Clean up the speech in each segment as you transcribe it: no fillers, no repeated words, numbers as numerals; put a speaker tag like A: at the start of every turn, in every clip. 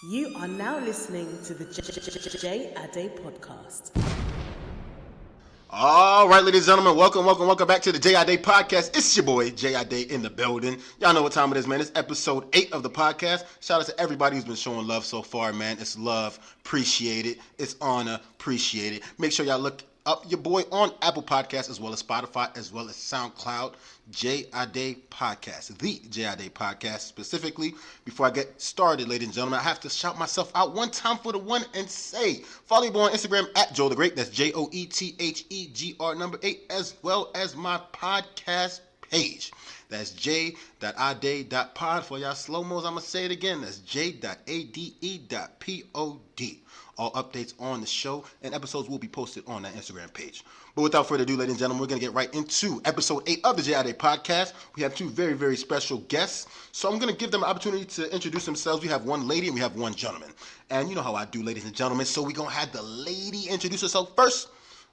A: You are now listening to the J Ade podcast.
B: All right, ladies and gentlemen, welcome back to the J.I.D. podcast. It's your boy, J.I.D. in the building. Y'all know what time it is, man. It's episode 8 of the podcast. Shout out to everybody who's been showing love so far, man. It's love, appreciate it. It's honor, appreciate it. Make sure y'all look up your boy on Apple Podcasts as well as Spotify as well as SoundCloud. J.I.D. podcast, the J.I.D. podcast specifically. Before I get started, ladies and gentlemen, I have to shout myself out one time for the one and say, follow your boy on Instagram at Joel the Great. That's JOETHEGR8, as well as my podcast page. That's j.ade.pod. For y'all slow-mos, I'm going to say it again. That's j.ade.pod. All updates on the show and episodes will be posted on that Instagram page. But without further ado, ladies and gentlemen, we're going to get right into episode 8 of the J.I.D. podcast. We have two very, very special guests. So I'm going to give them an opportunity to introduce themselves. We have one lady and we have one gentleman. And you know how I do, ladies and gentlemen. So we're going to have the lady introduce herself first.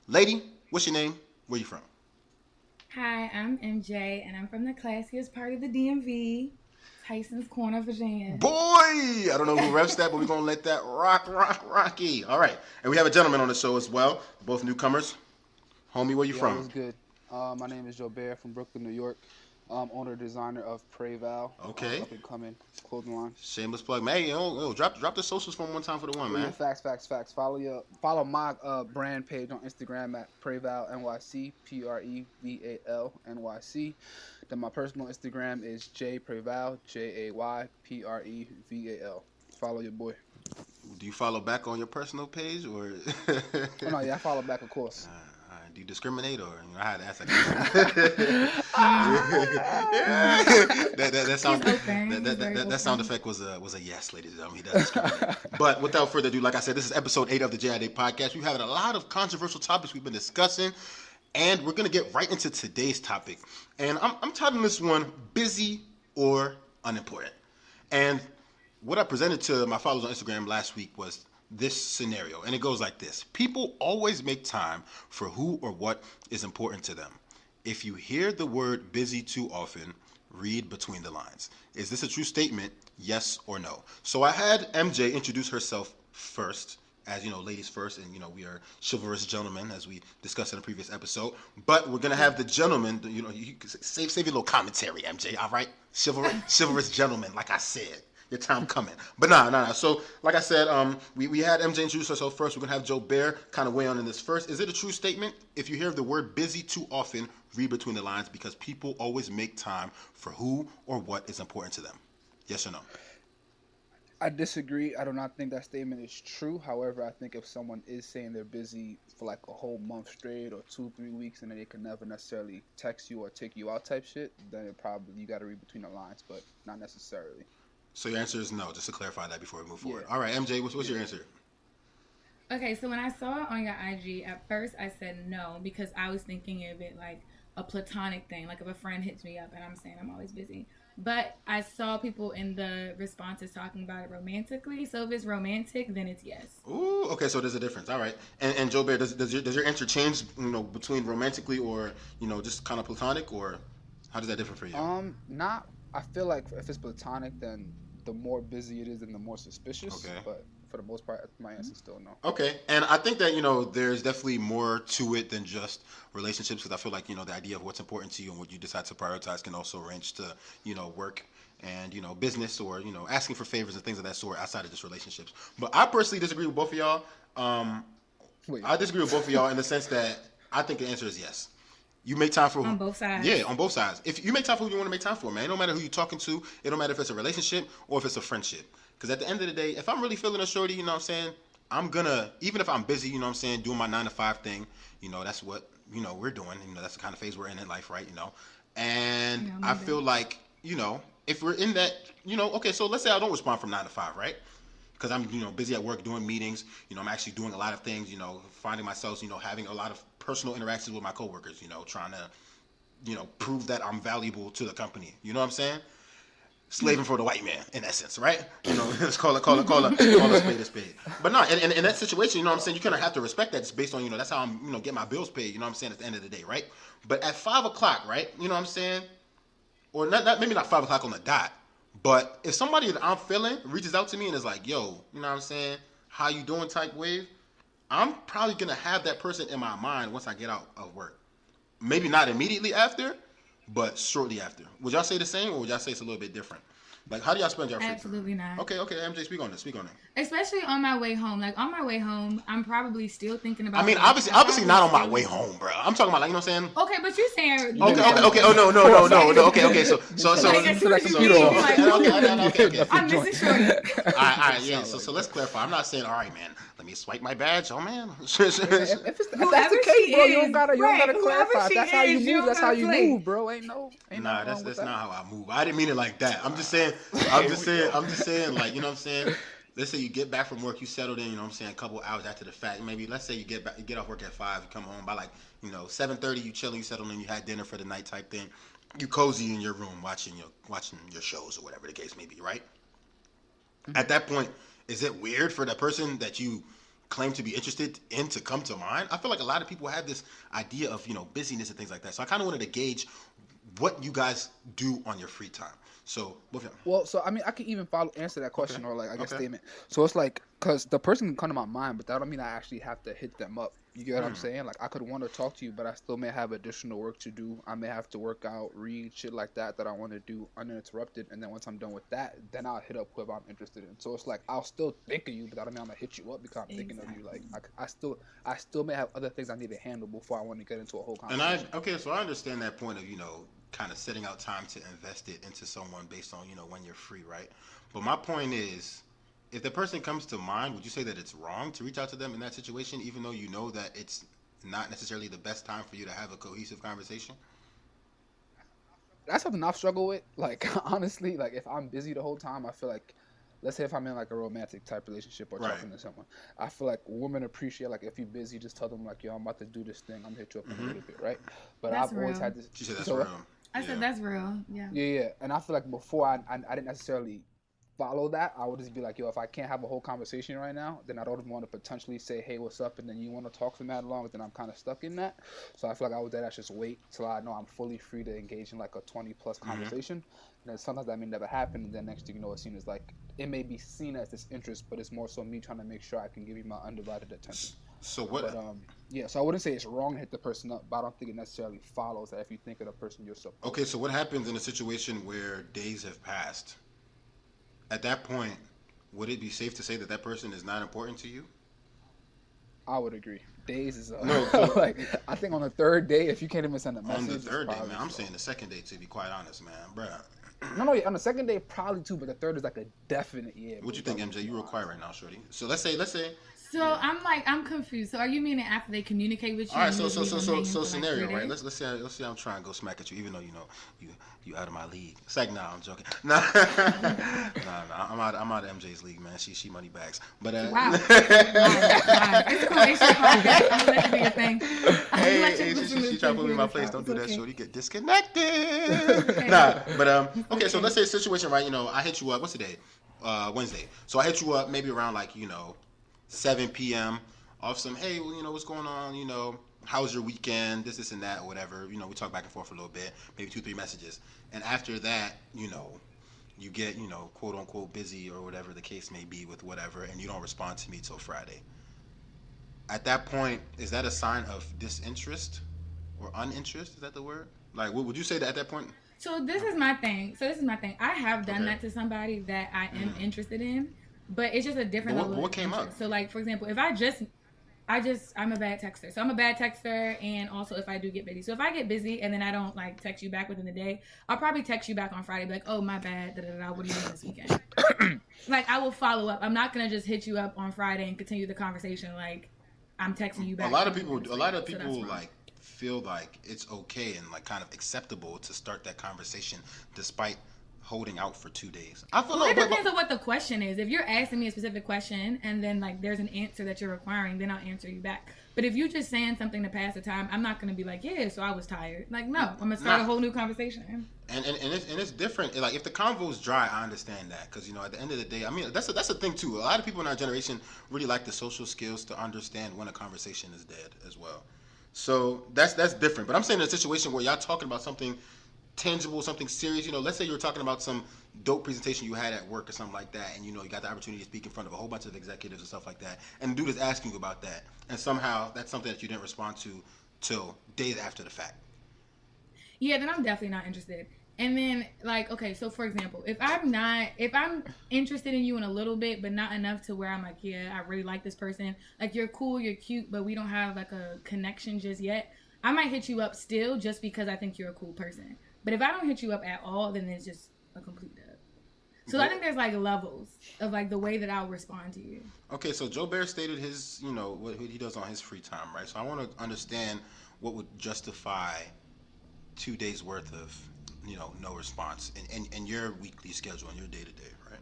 B: Lady, what's your name? Where you from?
C: Hi, I'm MJ, and I'm from the classiest part of the DMV, Tyson's Corner, Virginia.
B: Boy! I don't know who reps that, but we're going to let that rocky. All right. And we have a gentleman on the show as well. Both newcomers. Homie, where you from?
D: What's good? My name is Jobert from Brooklyn, New York. Owner designer of Preval.
B: Okay.
D: Up and coming clothing line.
B: Shameless plug. Man, hey, drop the socials from one time for the one, man.
D: Yeah, facts. Follow my brand page on Instagram at Preval NYC, Preval NYC. Then my personal Instagram is jpreval, JAYPREVAL. Follow your boy.
B: Do you follow back on your personal page or?
D: Oh, no, yeah, I follow back, of course.
B: Do you discriminate or I had to ask that sound effect was a yes, ladies and gentlemen. He does discriminate. But without further ado, like I said, this is episode 8 of the J.I.D. podcast. We've had a lot of controversial topics we've been discussing, and we're gonna get right into today's topic. And I'm titling this one "Busy or Unimportant." And what I presented to my followers on Instagram last week was this scenario, and it goes like this. People always make time for who or what is important to them. If you hear the word busy too often, read between the lines. Is this a true statement? Yes or no? So I had MJ introduce herself first, as you know, ladies first, and you know, we are chivalrous gentlemen, as we discussed in a previous episode. But we're gonna have the gentleman, you know, you save your little commentary, MJ, all right? Chivalrous gentleman, like I said. Your time coming. But nah. So, like I said, we had MJ introduce herself first. We're going to have Jobert kind of weigh on in this first. Is it a true statement? If you hear the word busy too often, read between the lines, because people always make time for who or what is important to them. Yes or no?
D: I disagree. I do not think that statement is true. However, I think if someone is saying they're busy for like a whole month straight or 2-3 weeks and then they can never necessarily text you or take you out type shit, then it probably, you got to read between the lines, but not necessarily.
B: So your answer is no, just to clarify that before we move forward.
D: Yeah.
B: All right, MJ, what's your answer?
C: Okay, so when I saw it on your IG, at first I said no because I was thinking of it like a platonic thing, like if a friend hits me up and I'm saying I'm always busy. But I saw people in the responses talking about it romantically, so if it's romantic, then it's yes.
B: Ooh, okay, so there's a difference. All right. And Jobert, does your answer change, you know, between romantically or, you know, just kind of platonic, or how does that differ for you?
D: Not. I feel like if it's platonic, then the more busy it is, then the more suspicious.
B: Okay.
D: But for the most part, my answer is still no.
B: Okay, and I think that, you know, there's definitely more to it than just relationships, because I feel like, you know, the idea of what's important to you and what you decide to prioritize can also range to, you know, work and, you know, business, or, you know, asking for favors and things of that sort outside of just relationships. But I personally disagree with both of y'all. I disagree with both of y'all in the sense that I think the answer is yes. You make time for who?
C: On both sides.
B: Yeah, on both sides. If you make time for who you want to make time for, man, it don't matter who you're talking to. It don't matter if it's a relationship or if it's a friendship. Because at the end of the day, if I'm really feeling a shorty, you know what I'm saying, I'm gonna, even if I'm busy, you know what I'm saying, doing my 9-to-5 thing, you know, that's what, you know, we're doing. You know, that's the kind of phase we're in life, right? You know, and
C: Yeah,
B: I feel like, you know, if we're in that, you know, okay, so let's say I don't respond from 9 to 5, right? Because I'm, you know, busy at work doing meetings. You know, I'm actually doing a lot of things, you know, finding myself, you know, having a lot of personal interactions with my coworkers, you know, trying to, you know, prove that I'm valuable to the company. You know what I'm saying? Slaving for the white man, in essence, right? You know, let's call a spade a spade. But no, in that situation, you know what I'm saying, you kind of have to respect that. It's based on, you know, that's how I'm, you know, get my bills paid, you know what I'm saying, at the end of the day, right? But at 5 o'clock, right, you know what I'm saying, or not maybe not 5 o'clock on the dot, But if somebody that I'm feeling reaches out to me and is like, yo, you know what I'm saying? How you doing type wave? I'm probably going to have that person in my mind once I get out of work. Maybe not immediately after, but shortly after. Would y'all say the same, or would y'all say it's a little bit different? Like, how do y'all spend your free time?
C: Absolutely not.
B: Okay, MJ, speak on it.
C: Especially on my way home. Like, on my way home, I'm probably still thinking about...
B: I mean, obviously not on my way home, bro. I'm talking about, like, you know what I'm saying?
C: Okay, but you're saying...
B: Okay. Oh, no. Okay. So.
C: I'm missing shorty.
B: All right, yeah. So let's clarify. I'm not saying, all right, man, let me swipe my badge. Oh, man.
D: If that's the case, bro, you don't gotta clarify. That's how you move. That's how you move, bro. Ain't
B: Nah, that's not how I move. I didn't mean it like that. I'm just saying, like, you know what I'm saying? Let's say you get back from work, you settled in, you know what I'm saying, a couple hours after the fact. Maybe let's say you get off work at 5, you come home by like, 7:30, you chilling, you settled in, you had dinner for the night type thing. You cozy in your room watching your shows or whatever the case may be, right? Mm-hmm. At that point, is it weird for the person that you claim to be interested in to come to mind? I feel like a lot of people have this idea of, busyness and things like that. So I kind of wanted to gauge what you guys do on your free time. So,
D: I mean, I can even answer that question or like statement. So it's like, because the person can come to my mind, but that don't mean I actually have to hit them up. You get what I'm saying? Like, I could want to talk to you, but I still may have additional work to do. I may have to work out, read, shit like that I want to do uninterrupted. And then once I'm done with that, then I'll hit up whoever I'm interested in. So it's like, I'll still think of you, but that don't mean I'm gonna hit you up because I'm thinking of you. Like, I still may have other things I need to handle before I want to get into a whole conversation.
B: So I understand that point of, kind of setting out time to invest it into someone based on, when you're free, right? But my point is, if the person comes to mind, would you say that it's wrong to reach out to them in that situation, even though you know that it's not necessarily the best time for you to have a cohesive conversation?
D: That's something I've struggled with. Like, honestly, like, if I'm busy the whole time, I feel like, let's say if I'm in like a romantic type relationship or talking to someone, I feel like women appreciate, like, if you're busy, just tell them like, yo, I'm about to do this thing, I'm gonna hit you up in a little bit, right? But
C: That's
D: I've always had this.
B: She said that's real.
C: I said that's real. Yeah.
D: Yeah. And I feel like before I didn't necessarily follow that. I would just be like, yo, if I can't have a whole conversation right now, then I don't want to potentially say, hey, what's up? And then you want to talk for that long, then I'm kind of stuck in that. So I feel like I would just wait till I know I'm fully free to engage in like a 20 plus conversation. And then sometimes that may never happen. And then next thing you know, it's seen as like, it may be seen as this interest, but it's more so me trying to make sure I can give you my undivided attention.
B: So what?
D: But, so I wouldn't say it's wrong to hit the person up, but I don't think it necessarily follows that if you think of the person you're supposed to.
B: Okay, so what happens in a situation where days have passed? At that point, would it be safe to say that person is not important to you?
D: I would agree. Days is
B: no.
D: Like, I think on the third day, if you can't even send a message.
B: On the third day, man. I'm saying the second day, to be quite honest, man, bruh.
D: No, on the second day probably too, but the third is like a definite yeah.
B: What you think, MJ? You real quiet right now, shorty. So let's say.
C: So I'm confused. So are you meaning after they communicate with you?
B: All right. So scenario, right? Let's say I'm trying to go smack at you, even though you out of my league. It's like, nah, I'm joking. Nah, I'm out of MJ's league, man. She money bags. But
C: wow. It's cool. It's your podcast. I'm gonna let you do your thing.
B: Hey, she try to put me in my place. Don't do that, shorty. Get disconnected. Okay. Nah, but okay. So let's say a situation, right? I hit you up. What's the day? Wednesday. So I hit you up maybe around like 7 p.m. off some, hey, well, what's going on? How's your weekend? This and that, or whatever. We talk back and forth a little bit, maybe 2-3 messages. And after that, you get, quote unquote busy or whatever the case may be with whatever, and you don't respond to me till Friday. At that point, is that a sign of disinterest or uninterest? Is that the word? Like, what would you say that at that point?
C: So this is my thing. I have done that to somebody that I am interested in. But it's just a different level.
B: What came up?
C: So, like, for example, if I'm a bad texter. So I'm a bad texter, and also if I do get busy. So if I get busy and then I don't like text you back within the day, I'll probably text you back on Friday, be like, oh, my bad, what are you doing this weekend? Like, I will follow up. I'm not gonna just hit you up on Friday and continue the conversation like I'm texting you back.
B: A lot of people like feel like it's okay and like kind of acceptable to start that conversation despite holding out for 2 days. I feel
C: it depends on what the question is. If you're asking me a specific question and then like there's an answer that you're requiring, then I'll answer you back. But if you're just saying something to pass the time, I'm not gonna be like, yeah, so I was tired. Like, no, I'm gonna start a whole new conversation.
B: And it's different. Like, if the convo's dry, I understand that, because at the end of the day, I mean, that's a thing too. A lot of people in our generation really like the social skills to understand when a conversation is dead as well. So that's different. But I'm saying in a situation where y'all talking about something tangible, something serious. Let's say you were talking about some dope presentation you had at work or something like that, and you got the opportunity to speak in front of a whole bunch of executives and stuff like that, and the dude is asking you about that, and somehow that's something that you didn't respond to till days after the fact.
C: Yeah, then I'm definitely not interested. And then, like, okay, so for example, if I'm interested in you in a little bit, but not enough to where I'm like, yeah, I really like this person. Like, you're cool, you're cute, but we don't have, like, a connection just yet. I might hit you up still just because I think you're a cool person. But if I don't hit you up at all, then it's just a complete dub. So I think there's, like, levels of, like, the way that I'll respond to you.
B: Okay, so Jobert stated his, what he does on his free time, right? So I want to understand what would justify 2 days worth of no response in your weekly schedule and your day to day, right?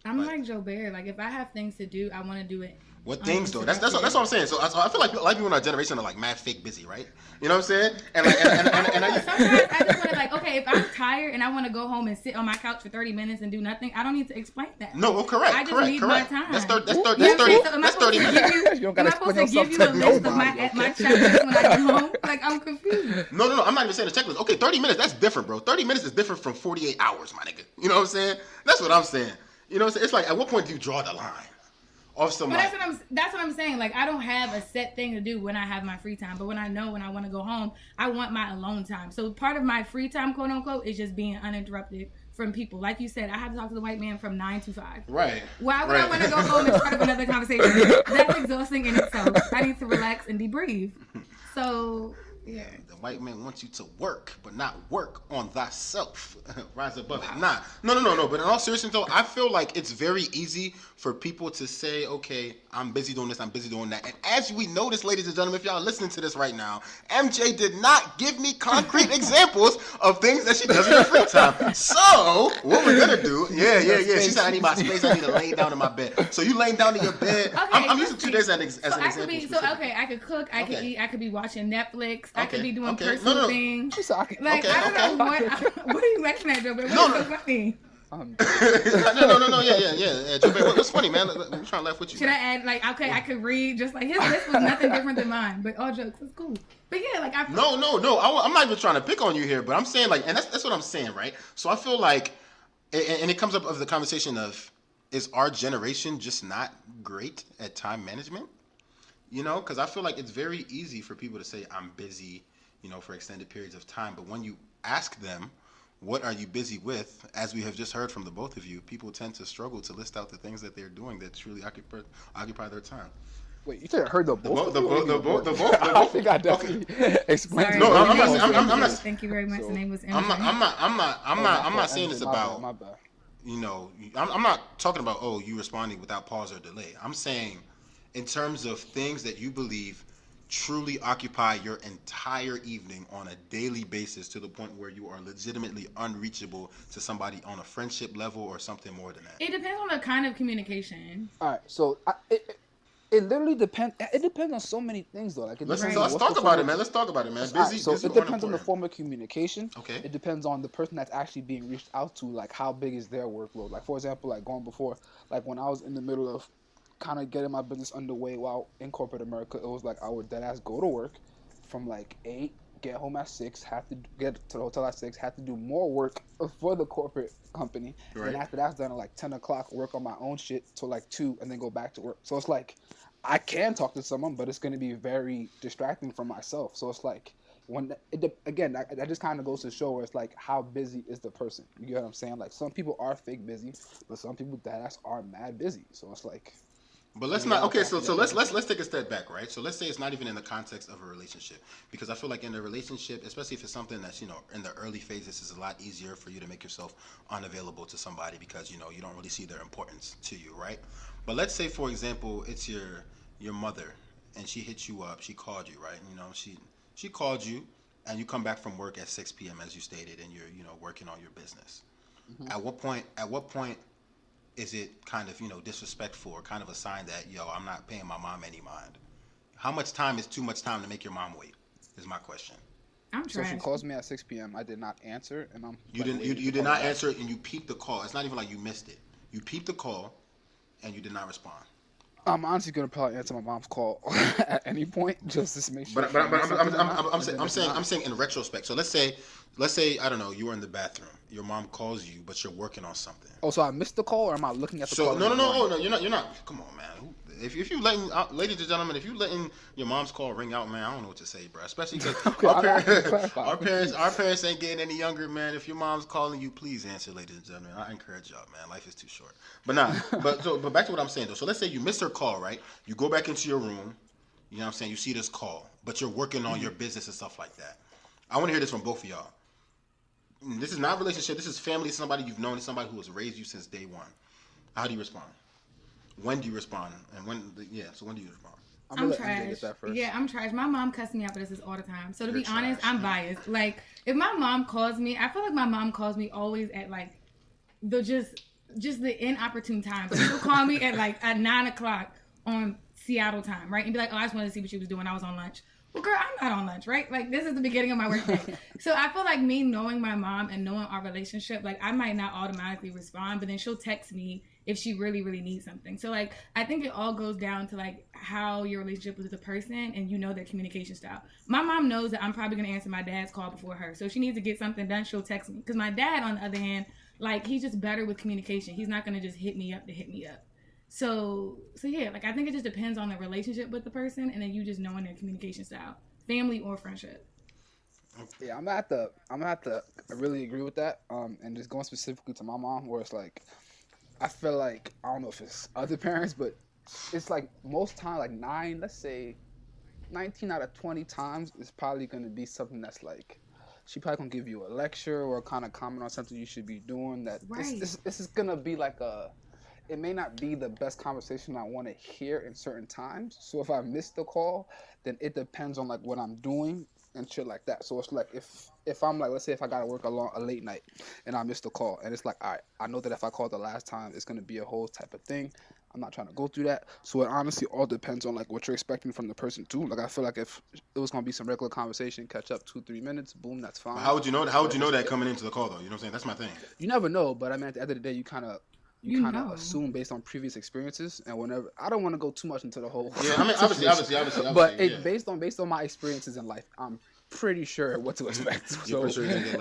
C: I'm like Jobert. Like, if I have things to do, I want to do it.
B: What things though? That's what I'm saying. So I feel like people in our generation are like mad fake busy, right? You know what I'm saying? And
C: Sometimes I just want to like, okay, if I'm tired and I want to go home and sit on my couch for 30 minutes and do nothing, I don't need to explain that.
B: No, well, correct.
C: I just need my time.
B: That's 30 minutes.
C: You don't gotta supposed to give you a list of my checklist when I get home? Like, I'm confused.
B: No. I'm not even saying a checklist. Okay, 30 minutes. That's different, bro. 30 minutes is different from 48 hours, my nigga. You know what I'm saying? That's what I'm saying. You know what I'm saying? It's like, at what point do you draw the line? But
C: that's what I'm saying. Like, I don't have a set thing to do when I have my free time. But when I want to go home, I want my alone time. So part of my free time, quote unquote, is just being uninterrupted from people. Like you said, I have to talk to the white man from 9 to 5.
B: Right.
C: Why would I want to go home and start up another conversation? That's exhausting in itself. I need to relax and debrief. So, yeah.
B: The white man wants you to work, but not work on thyself. Rise above it. Nah. No. But in all seriousness, though, I feel like it's very easy for people to say, okay, I'm busy doing this, I'm busy doing that. And as we notice, ladies and gentlemen, if y'all are listening to this right now, MJ did not give me concrete examples of things that she does in her free time. So, what we're going to do, yeah. She said, I need my space, I need to lay down in my bed. So you laying down in your bed. Okay, I'm using 2 days as an example.
C: I could cook, I could eat, I could be watching Netflix, I could be doing personal things. Like, I don't know what are you laughing at, Joe? What is so funny?
B: No, yeah. Jobert, what's funny, man? I'm trying to laugh with you.
C: Should I add, like, okay, I could read, just like, his list was nothing different than mine, but all jokes, it's cool. But yeah, like,
B: No, I'm not even trying to pick on you here, but I'm saying, like, and that's what I'm saying, right? So I feel like, and it comes up of the conversation of, is our generation just not great at time management? Because I feel like it's very easy for people to say, I'm busy, for extended periods of time, but when you ask them, what are you busy with? As we have just heard from the both of you, people tend to struggle to list out the things that they're doing that truly occupy their time.
D: Wait, you said I heard the both?
B: The both.
D: I think I definitely explained.
B: No, I'm not.
C: Thank you very much. The name was.
B: I'm not saying it's about.
D: My bad.
B: I'm not talking about you responding without pause or delay. I'm saying, in terms of things that you believe truly occupy your entire evening on a daily basis to the point where you are legitimately unreachable to somebody on a friendship level or something more than that.
C: It depends on the kind of communication.
D: All right, so it literally depends. It depends on so many things, though. Like,
B: let's talk about it, man. Busy.
D: Right, so it depends on the form of communication.
B: Okay.
D: It depends on the person that's actually being reached out to. Like, how big is their workload? Like, for example, like going before, like when I was in the middle of kind of getting my business underway while in corporate America, it was like I would deadass go to work from like 8, get home at 6, have to get to the hotel at 6, have to do more work for the corporate company. Right. And after that's done at like 10 o'clock, work on my own shit till like 2 and then go back to work. So it's like, I can talk to someone, but it's going to be very distracting for myself. So it's like, that just kind of goes to show where it's like, how busy is the person? You get what I'm saying? Like, some people are fake busy, but some people deadass are mad busy. So it's like,
B: but let's not. Okay, so let's take a step back, right? So let's say it's not even in the context of a relationship, because I feel like in a relationship, especially if it's something that's in the early phases, it's a lot easier for you to make yourself unavailable to somebody because you don't really see their importance to you, right? But let's say, for example, it's your mother, and she hit you up, she called you, right? She called you, and you come back from work at 6 p.m. as you stated, and you're working on your business. Mm-hmm. At what point is it kind of, disrespectful or kind of a sign that, I'm not paying my mom any mind? How much time is too much time to make your mom wait, is my question.
D: So she calls me at 6 p.m. I did not answer, and
B: You did not answer, and you peeped the call. It's not even like you missed it. You peeped the call, and you did not respond.
D: I'm honestly gonna probably answer my mom's call at any point just to make sure.
B: But I'm saying in retrospect. So let's say I don't know, you were in the bathroom. Your mom calls you, but you're working on something.
D: Oh, so I missed the call, or am I looking at the call?
B: No, you're not. Come on, man. If you letting, ladies and gentlemen, if you letting your mom's call ring out, man, I don't know what to say, bro. Especially because our parents ain't getting any younger, man. If your mom's calling you, please answer, ladies and gentlemen. I encourage y'all, man. Life is too short. But but back to what I'm saying though. So let's say you missed her call, right? You go back into your room. You know what I'm saying? You see this call, but you're working on your business and stuff like that. I want to hear this from both of y'all. This is not a relationship. This is family. Somebody you've known. Somebody who has raised you since day one. How do you respond? When do you respond? And when do you respond?
C: I'm trash. Yeah, I'm trash. My mom cussed me out for this all the time. So to be honest, I'm biased. Like, if my mom calls me, I feel like my mom calls me always at like the just the inopportune time. So she'll call me at 9:00 on Seattle time, right? And be like, oh, I just wanted to see what she was doing. I was on lunch. Well, girl, I'm not on lunch, right? Like, this is the beginning of my work day. So I feel like me knowing my mom and knowing our relationship, like, I might not automatically respond, but then she'll text me if she really, really needs something. So, like, I think it all goes down to, like, how your relationship is with the person and you know their communication style. My mom knows that I'm probably going to answer my dad's call before her. So if she needs to get something done, she'll text me. Because my dad, on the other hand, like, he's just better with communication. He's not going to just hit me up to hit me up. So yeah, like, I think it just depends on the relationship with the person and then you just knowing their communication style, family or friendship.
D: Yeah, I'm gonna have to really agree with that. And just going specifically to my mom, where it's like, I feel like, I don't know if it's other parents, but it's like most time, like 19 out of 20 times, it's probably gonna be something that's like, she probably gonna give you a lecture or kind of comment on something you should be doing. That right. This is gonna be like it may not be the best conversation I want to hear in certain times. So if I miss the call, then it depends on like what I'm doing and shit like that. So it's like if I'm like, let's say if I gotta work a late night and I missed the call, and it's like, all right, I know that if I call the last time, it's gonna be a whole type of thing. I'm not trying to go through that. So it honestly all depends on like what you're expecting from the person too. Like, I feel like if it was gonna be some regular conversation, catch up 2-3 minutes, boom, that's fine.
B: But how would you know that coming into the call though? You know what I'm saying? That's my thing.
D: You never know, but I mean, at the end of the day, you kind of assume based on previous experiences, and whenever I don't want to go too much into the whole.
B: Yeah, I mean, obviously,
D: but based on my experiences in life, I'm pretty sure what to expect. So,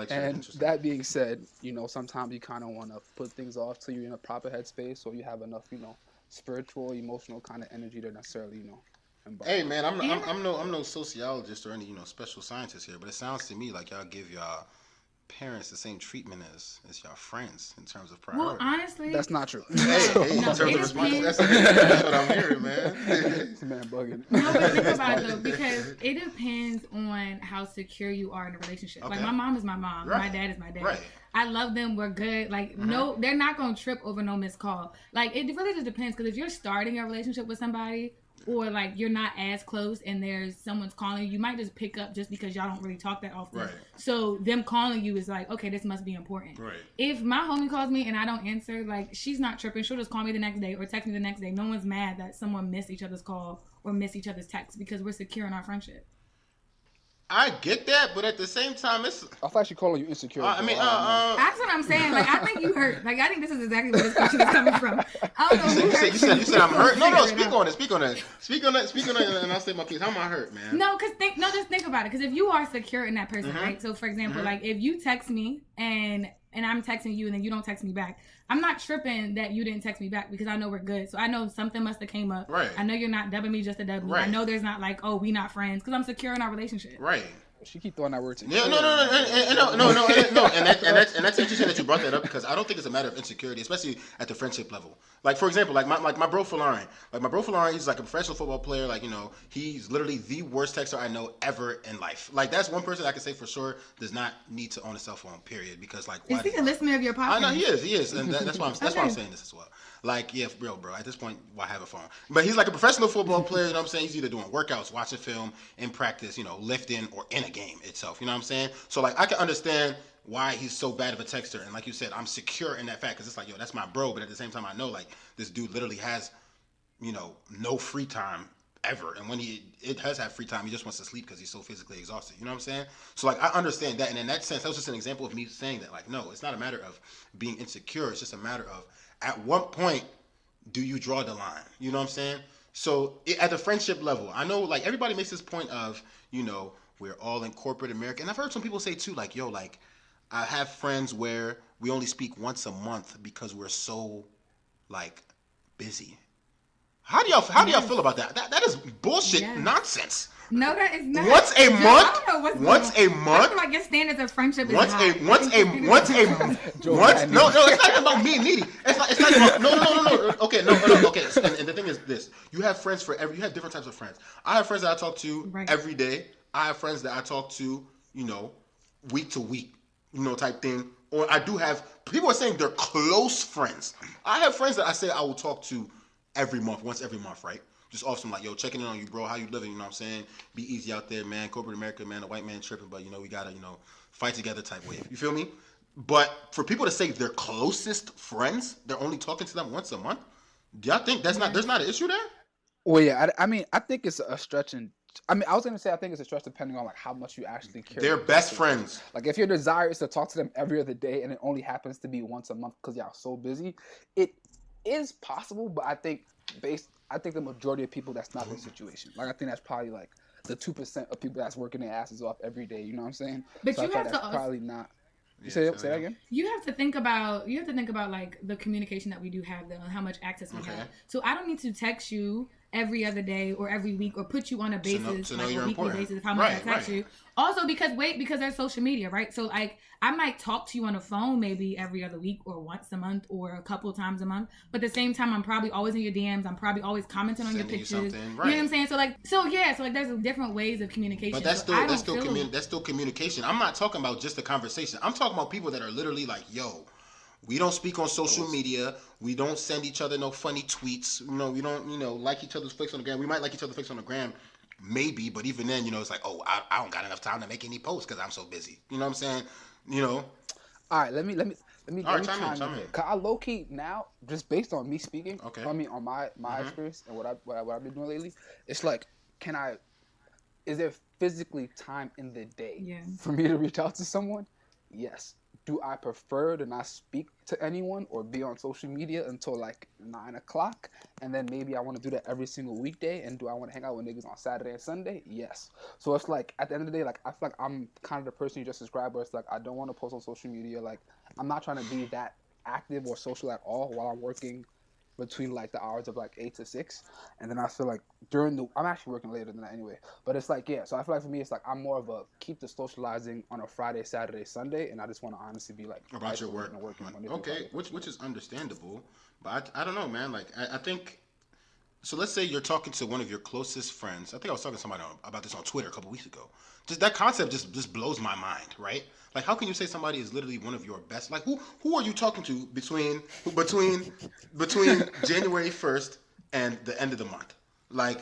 D: and that being said, you know, sometimes you kind of want to put things off till you're in a proper headspace, or you have enough, you know, spiritual, emotional kind of energy to necessarily, you know.
B: Hey man, I'm no sociologist or any, you know, special scientist here, but it sounds to me like y'all give y'all parents the same treatment as y'all friends in terms of priority.
C: Well, honestly,
D: that's not true.
B: Hey, in terms of responsibility, that's what I'm hearing, man.
D: This man bugging.
C: No, but think about it though, because it depends on how secure you are in a relationship. Okay. Like, my mom is my mom, right. My dad is my dad. Right. I love them. We're good. Like, no, they're not gonna trip over no missed call. Like, it really just depends, because if you're starting a relationship with somebody, or like you're not as close and there's someone's calling you might just pick up just because y'all don't really talk that often. Right. So them calling you is like, okay, this must be important. Right. If my homie calls me and I don't answer, like, she's not tripping. She'll just call me the next day or text me the next day. No one's mad that someone missed each other's call or missed each other's text, because we're secure in our friendship.
B: I get that, but at the same time, it's.
D: I thought she calling you insecure.
C: That's what I'm saying. Like, I think you hurt. Like, I think this is exactly where this question is coming from. I don't know.
B: You said I'm hurt. No, speak on it, and I'll say my piece. How am I hurt, man?
C: No, just think about it. Because if you are secure in that person, right? So, for example, like, if you text me and I'm texting you and then you don't text me back, I'm not tripping that you didn't text me back, because I know we're good. So I know something must have came up. Right. I know you're not dubbing me just to dub me. Right. I know there's not like, oh, we not friends, because I'm secure in our relationship.
B: Right.
D: She keep throwing that word to me.
B: Yeah, no, and that's interesting that you brought that up, because I don't think it's a matter of insecurity, especially at the friendship level. Like, for example, like my bro Falarian, he's like a professional football player. Like, you know, he's literally the worst texter I know ever in life. Like, that's one person I can say for sure does not need to own a cell phone. Period. Because like,
C: is he a listener of your podcast?
B: I know he is, and that's why I'm saying this as well. Like, yeah, bro. At this point, why have a phone? But he's like a professional football player. You know what I'm saying? He's either doing workouts, watching film, in practice, you know, lifting, or in a game itself. You know what I'm saying? So like, I can understand why he's so bad of a texter, and like you said, I'm secure in that fact, because it's like, yo, that's my bro. But at the same time, I know like this dude literally has, you know, no free time ever, and when it does have free time, he just wants to sleep because he's so physically exhausted. You know what I'm saying? So like, I understand that, and in that sense, that was just an example of me saying that, like, no, it's not a matter of being insecure. It's just a matter of, at what point do you draw the line? You know what I'm saying? So at the friendship level, I know like everybody makes this point of, we're all in corporate America. And I've heard some people say too, like, yo, like I have friends where we only speak once a month because we're so like busy. How do y'all feel about that? That is bullshit nonsense.
C: No, that is not.
B: Once a month.
C: I don't know what's
B: Once
C: going
B: a
C: on.
B: month.
C: I feel like your standards of friendship is
B: Once
C: high.
B: no, it's not about me and Needy. It's not about no. Okay, no. Okay, and the thing is this: you have friends you have different types of friends. I have friends that I talk to every day. I have friends that I talk to, week to week, type thing. Or I do have people are saying they're close friends. I have friends that I say I will talk to once every month, right? Just off some like, yo, checking in on you, bro. How you living? You know what I'm saying? Be easy out there, man. Corporate America, man. The white man tripping, but we gotta, fight together type wave. You feel me? But for people to say their closest friends, they're only talking to them once a month. Do y'all think there's not an issue there?
D: Well, yeah. I mean, I think it's a stretch. I was gonna say I think it's a stretch depending on like how much you actually care.
B: They're best friends.
D: Like if your desire is to talk to them every other day and it only happens to be once a month because y'all so busy, it is possible. But I think the majority of people that's not the situation. Like I think that's probably like the 2% of people that's working their asses off every day. You know what I'm saying?
C: But
D: so
C: you have to
D: probably not. Say that again.
C: You have to think about like the communication that we do have though and how much access we have. So I don't need to text you every other day or every week or put you on a basis like a weekly basis of how much I text you. Also because there's social media, right? So like I might talk to you on the phone maybe every other week or once a month or a couple times a month, but at the same time I'm probably always in your DMs. I'm probably always commenting on your pictures. You know what I'm saying? So there's different ways of communication.
B: But that's still communication. I'm not talking about just a conversation. I'm talking about people that are literally like, yo, we don't speak on social media. We don't send each other no funny tweets. We don't, like each other's flicks on the gram. We might like each other's flicks on the gram, maybe, but even then, it's like, oh, I don't got enough time to make any posts because I'm so busy. You know what I'm saying? All
D: right, let me
B: chime in.
D: Cause I low key now, just based on me speaking,
B: okay.
D: on my experience and what I've been doing lately, it's like, is there physically time in the day for me to reach out to someone? Yes. Do I prefer to not speak to anyone or be on social media until like 9 o'clock? And then maybe I want to do that every single weekday. And do I want to hang out with niggas on Saturday and Sunday? Yes. So it's like, at the end of the day, like I feel like I'm kind of the person you just described where it's like, I don't want to post on social media. Like I'm not trying to be that active or social at all while I'm working between like the hours of like 8 to 6. And then I feel like I'm actually working later than that anyway, but it's like, so I feel like for me, it's like, I'm more of a keep the socializing on a Friday, Saturday, Sunday. And I just want to honestly be like
B: about your work. Okay. Which is understandable, but I don't know, man. Like I think, so let's say you're talking to one of your closest friends. I think I was talking to somebody about this on Twitter a couple weeks ago. Just that concept just blows my mind, right? Like, how can you say somebody is literally one of your best? Like, who are you talking to between January 1st and the end of the month? Like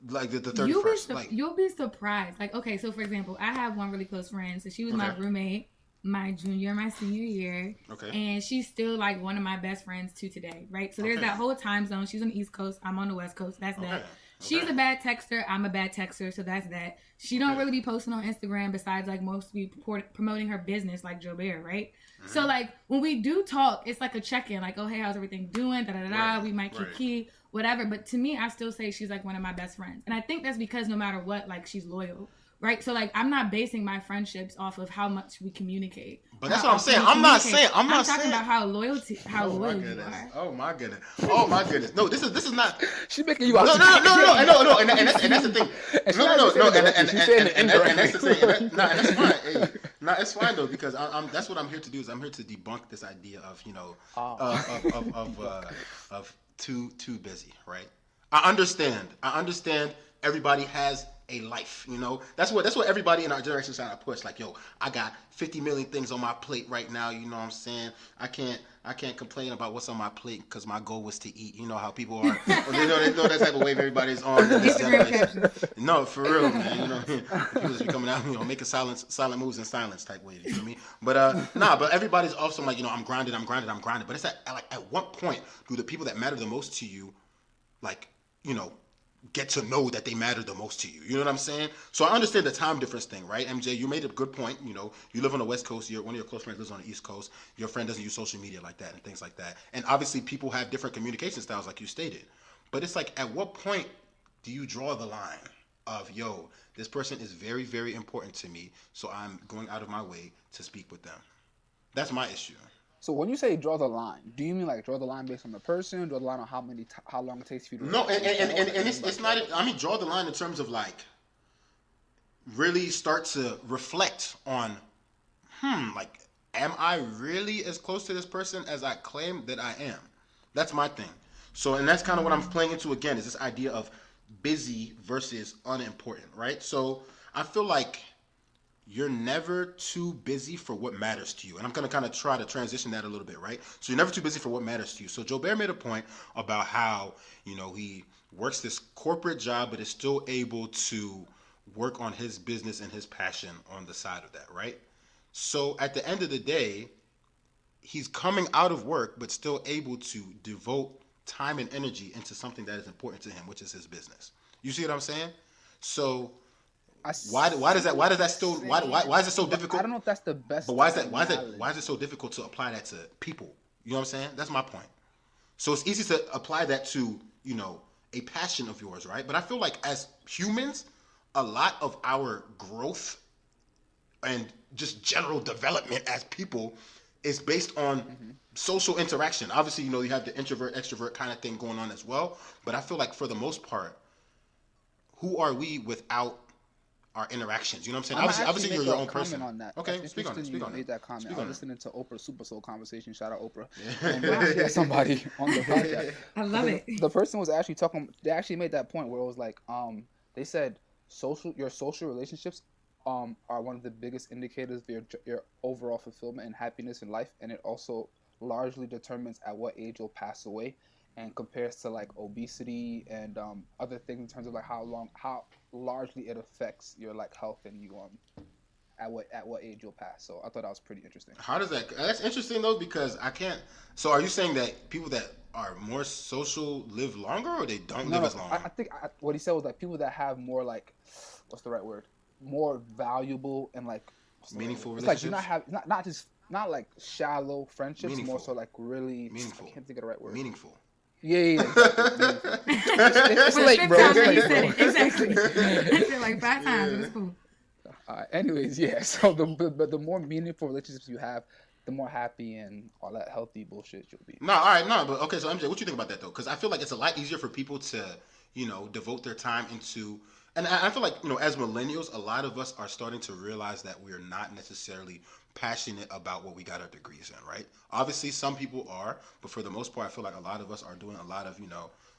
B: the 31st.
C: You'll be surprised. Like, okay, so for example, I have one really close friend. So she was my roommate my junior, my senior year.
B: Okay.
C: And she's still like one of my best friends to today, right? So there's that whole time zone. She's on the East Coast. I'm on the West Coast. That's that. She's a bad texter. I'm a bad texter. So that's that. She don't really be posting on Instagram besides like mostly promoting her business like Jobert, right? Mm-hmm. So like when we do talk, it's like a check-in. Like, oh, hey, how's everything doing? Da-da-da-da. We might keep whatever. But to me, I still say she's like one of my best friends. And I think that's because no matter what, like she's loyal. Right, so like I'm not basing my friendships off of how much we communicate.
B: But that's what I'm saying. I'm not
C: talking about how loyal you are.
B: Oh my goodness. No, this is not.
D: She's making you out.
B: No. And that's the thing. No. And that's the thing. No, that's fine. Hey, no, it's fine though because that's what I'm here to do. Is I'm here to debunk this idea of of too busy. Right. I understand. Everybody has a life, That's what everybody in our generation is trying to push. Like, yo, I got 50 million things on my plate right now. You know what I'm saying? I can't complain about what's on my plate because my goal was to eat. You know how people are. they know that type of wave everybody's on. No, for real, man. People just be coming out, making silent moves in silence type way. You know me? But but everybody's also like, I'm grinded. But it's at what point do the people that matter the most to you, like, get to know that they matter the most to you. You know what I'm saying? So I understand the time difference thing, right? MJ, you made a good point. You live on the West Coast. One of your close friends lives on the East Coast. Your friend doesn't use social media like that and things like that. And obviously people have different communication styles like you stated. But it's like, at what point do you draw the line of, yo, this person is very, very important to me, so I'm going out of my way to speak with them? That's my issue.
D: So when you say draw the line, do you mean like draw the line based on the person, draw the line on how long it takes for you to?
B: No, and it's not. I mean, draw the line in terms of like really start to reflect on, like, am I really as close to this person as I claim that I am? That's my thing. So, and that's kind of what I'm playing into again, is this idea of busy versus unimportant, right? So I feel like you're never too busy for what matters to you. And I'm going to kind of try to transition that a little bit, right? So you're never too busy for what matters to you. So Jobert made a point about how, he works this corporate job, but is still able to work on his business and his passion on the side of that, right? So at the end of the day, he's coming out of work, but still able to devote time and energy into something that is important to him, which is his business. You see what I'm saying? So why is it so difficult?
D: I don't know if that's the best.
B: But why is it so difficult to apply that to people? You know what I'm saying? That's my point. So it's easy to apply that to, a passion of yours, right? But I feel like as humans, a lot of our growth and just general development as people is based on social interaction. Obviously, you have the introvert, extrovert kind of thing going on as well. But I feel like for the most part, who are we without our interactions? You know what I'm saying? Obviously you're your own person.
D: On that.
B: Okay, speak on it.
D: You made that comment. I was listening to Oprah's Super Soul Conversation. Shout out Oprah. And somebody on the podcast.
C: I love it.
D: The person was actually talking. They actually made that point where it was like, they said your social relationships are one of the biggest indicators of your overall fulfillment and happiness in life, and it also largely determines at what age you'll pass away, and compares to like obesity and other things in terms of like how largely it affects your like health and you at what age you'll pass. So I thought that was pretty interesting.
B: How does that's interesting though, because I can't. So are you saying that people that are more social live longer, or they don't live as long?
D: I think what he said was like people that have more like, what's the right word? More valuable and like
B: meaningful
D: relationships.
B: relationships.
D: It's like not like shallow friendships,
B: meaningful.
D: more so like really
B: meaningful.
D: I can't think of the right word.
B: Meaningful.
D: Yeah. It's late, bro.
C: Exactly. I feel like 5 times. It was cool.
D: Anyways, yeah. So the more meaningful relationships you have, the more happy and all that healthy bullshit you'll be.
B: But okay. So MJ, what you think about that though? Because I feel like it's a lot easier for people to, devote their time into. And I feel like, as millennials, a lot of us are starting to realize that we're not necessarily passionate about what we got our degrees in, right? Obviously, some people are, but for the most part, I feel like a lot of us are doing a lot of,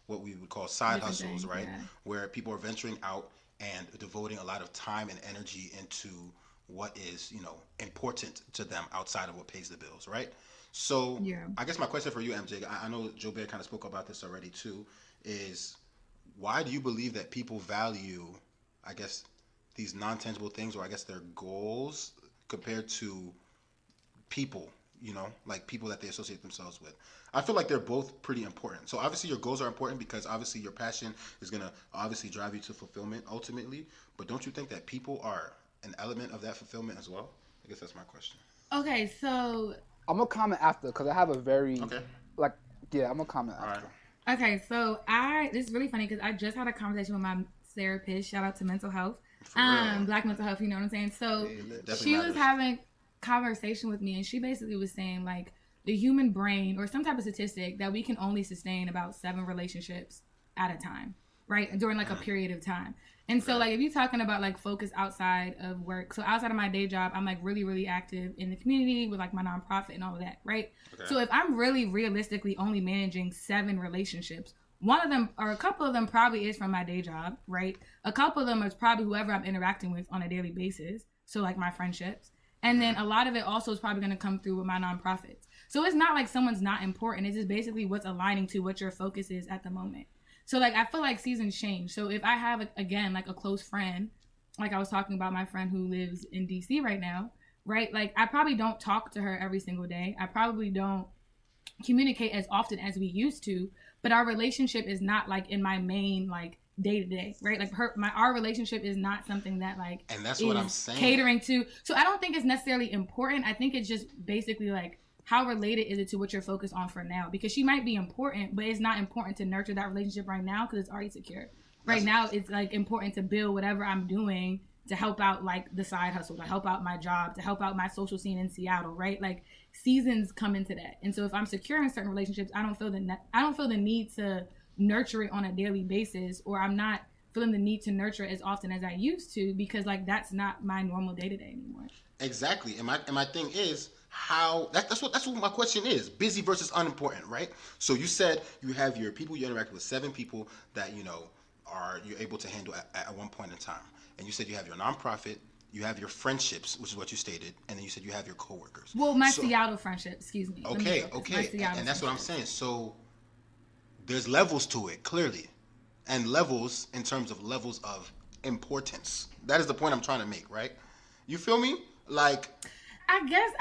B: what we would call side hustles, right? Yeah. Where people are venturing out and devoting a lot of time and energy into what is, important to them outside of what pays the bills, right? So yeah. I guess my question for you, MJ, I know Jobert kind of spoke about this already too, is why do you believe that people value, I guess, these non-tangible things, or I guess their goals, compared to people, like people that they associate themselves with? I feel like they're both pretty important. So obviously your goals are important because obviously your passion is going to obviously drive you to fulfillment ultimately. But don't you think that people are an element of that fulfillment as well? I guess that's my question.
C: Okay, so
D: I'm going to comment after because I have a very, I'm going to comment after. All right.
C: Okay, so this is really funny because I just had a conversation with my therapist. Shout out to mental health, Black mental health. You know what I'm saying? So she was having conversation with me, and she basically was saying like the human brain, or some type of statistic, that we can only sustain about 7 relationships at a time, right? During like a period of time. And so like if you're talking about like focus outside of work, so outside of my day job, I'm like really, really active in the community with like my nonprofit and all of that, right? Okay. So if I'm really realistically only managing 7 relationships, one of them or a couple of them probably is from my day job, right? A couple of them is probably whoever I'm interacting with on a daily basis. So like my friendships. And then a lot of it also is probably going to come through with my nonprofits. So it's not like someone's not important. It's just basically what's aligning to what your focus is at the moment. So, like, I feel like seasons change. So if I have, again, like a close friend, like I was talking about my friend who lives in D.C. right now, right? Like, I probably don't talk to her every single day. I probably don't communicate as often as we used to. But our relationship is not, like, in my main, like, day-to-day, right? Like, our relationship is not something that, like,
B: and that's what I'm saying,
C: catering to. So I don't think it's necessarily important. I think it's just basically, like, how related is it to what you're focused on for now? Because she might be important, but it's not important to nurture that relationship right now because it's already secure. Right now, it's like important to build whatever I'm doing to help out like the side hustle, to help out my job, to help out my social scene in Seattle, right? Like seasons come into that. And so if I'm secure in certain relationships, I don't feel the need to nurture it on a daily basis, or I'm not feeling the need to nurture it as often as I used to, because like that's not my normal day-to-day anymore.
B: Exactly. And my thing is how that's what my question is. Busy versus unimportant, right? So you said you have your people you interact with, 7 people that you're able to handle at one point in time. And you said you have your nonprofit, you have your friendships, which is what you stated, and then you said you have your coworkers.
C: Well, my Seattle friendship, excuse me.
B: Okay. And that's what I'm saying. So there's levels to it, clearly. And levels in terms of levels of importance. That is the point I'm trying to make, right? You feel me? Like,
C: I guess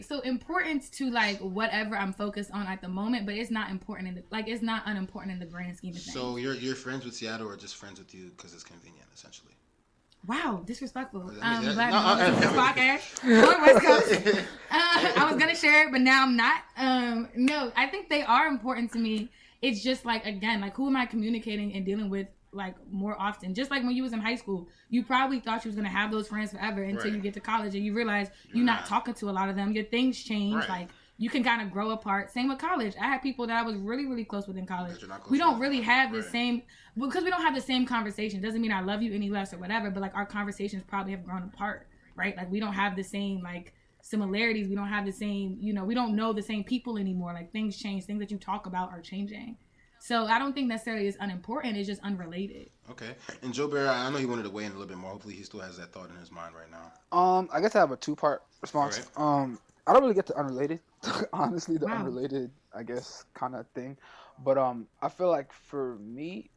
C: so importance to like whatever I'm focused on at the moment, but it's not important it's not unimportant in the grand scheme of things.
B: So you're friends with Seattle, or just friends with you because it's convenient, essentially?
C: Wow, disrespectful.
B: I
C: was gonna share it, but now I'm not. No, I think they are important to me. It's just like, again, like who am I communicating and dealing with like more often? Just like when you was in high school, you probably thought you was gonna have those friends forever until you get to college and you realize you're not talking to a lot of them. Your things change. Right. Like you can kind of grow apart. Same with college. I had people that I was really, really close with in college. We don't really have the same, because we don't have the same conversation. Doesn't mean I love you any less or whatever, but like our conversations probably have grown apart, right? Like we don't have the same like similarities. We don't have the same, we don't know the same people anymore. Like things change. Things that you talk about are changing. So I don't think necessarily it's unimportant. It's just unrelated. Okay.
B: And Jobert, I know he wanted to weigh in a little bit more. Hopefully he still has that thought in his mind right now.
D: I guess I have a 2-part response. Right. I don't really get to unrelated, honestly, unrelated, I guess, kind of thing. But I feel like for me,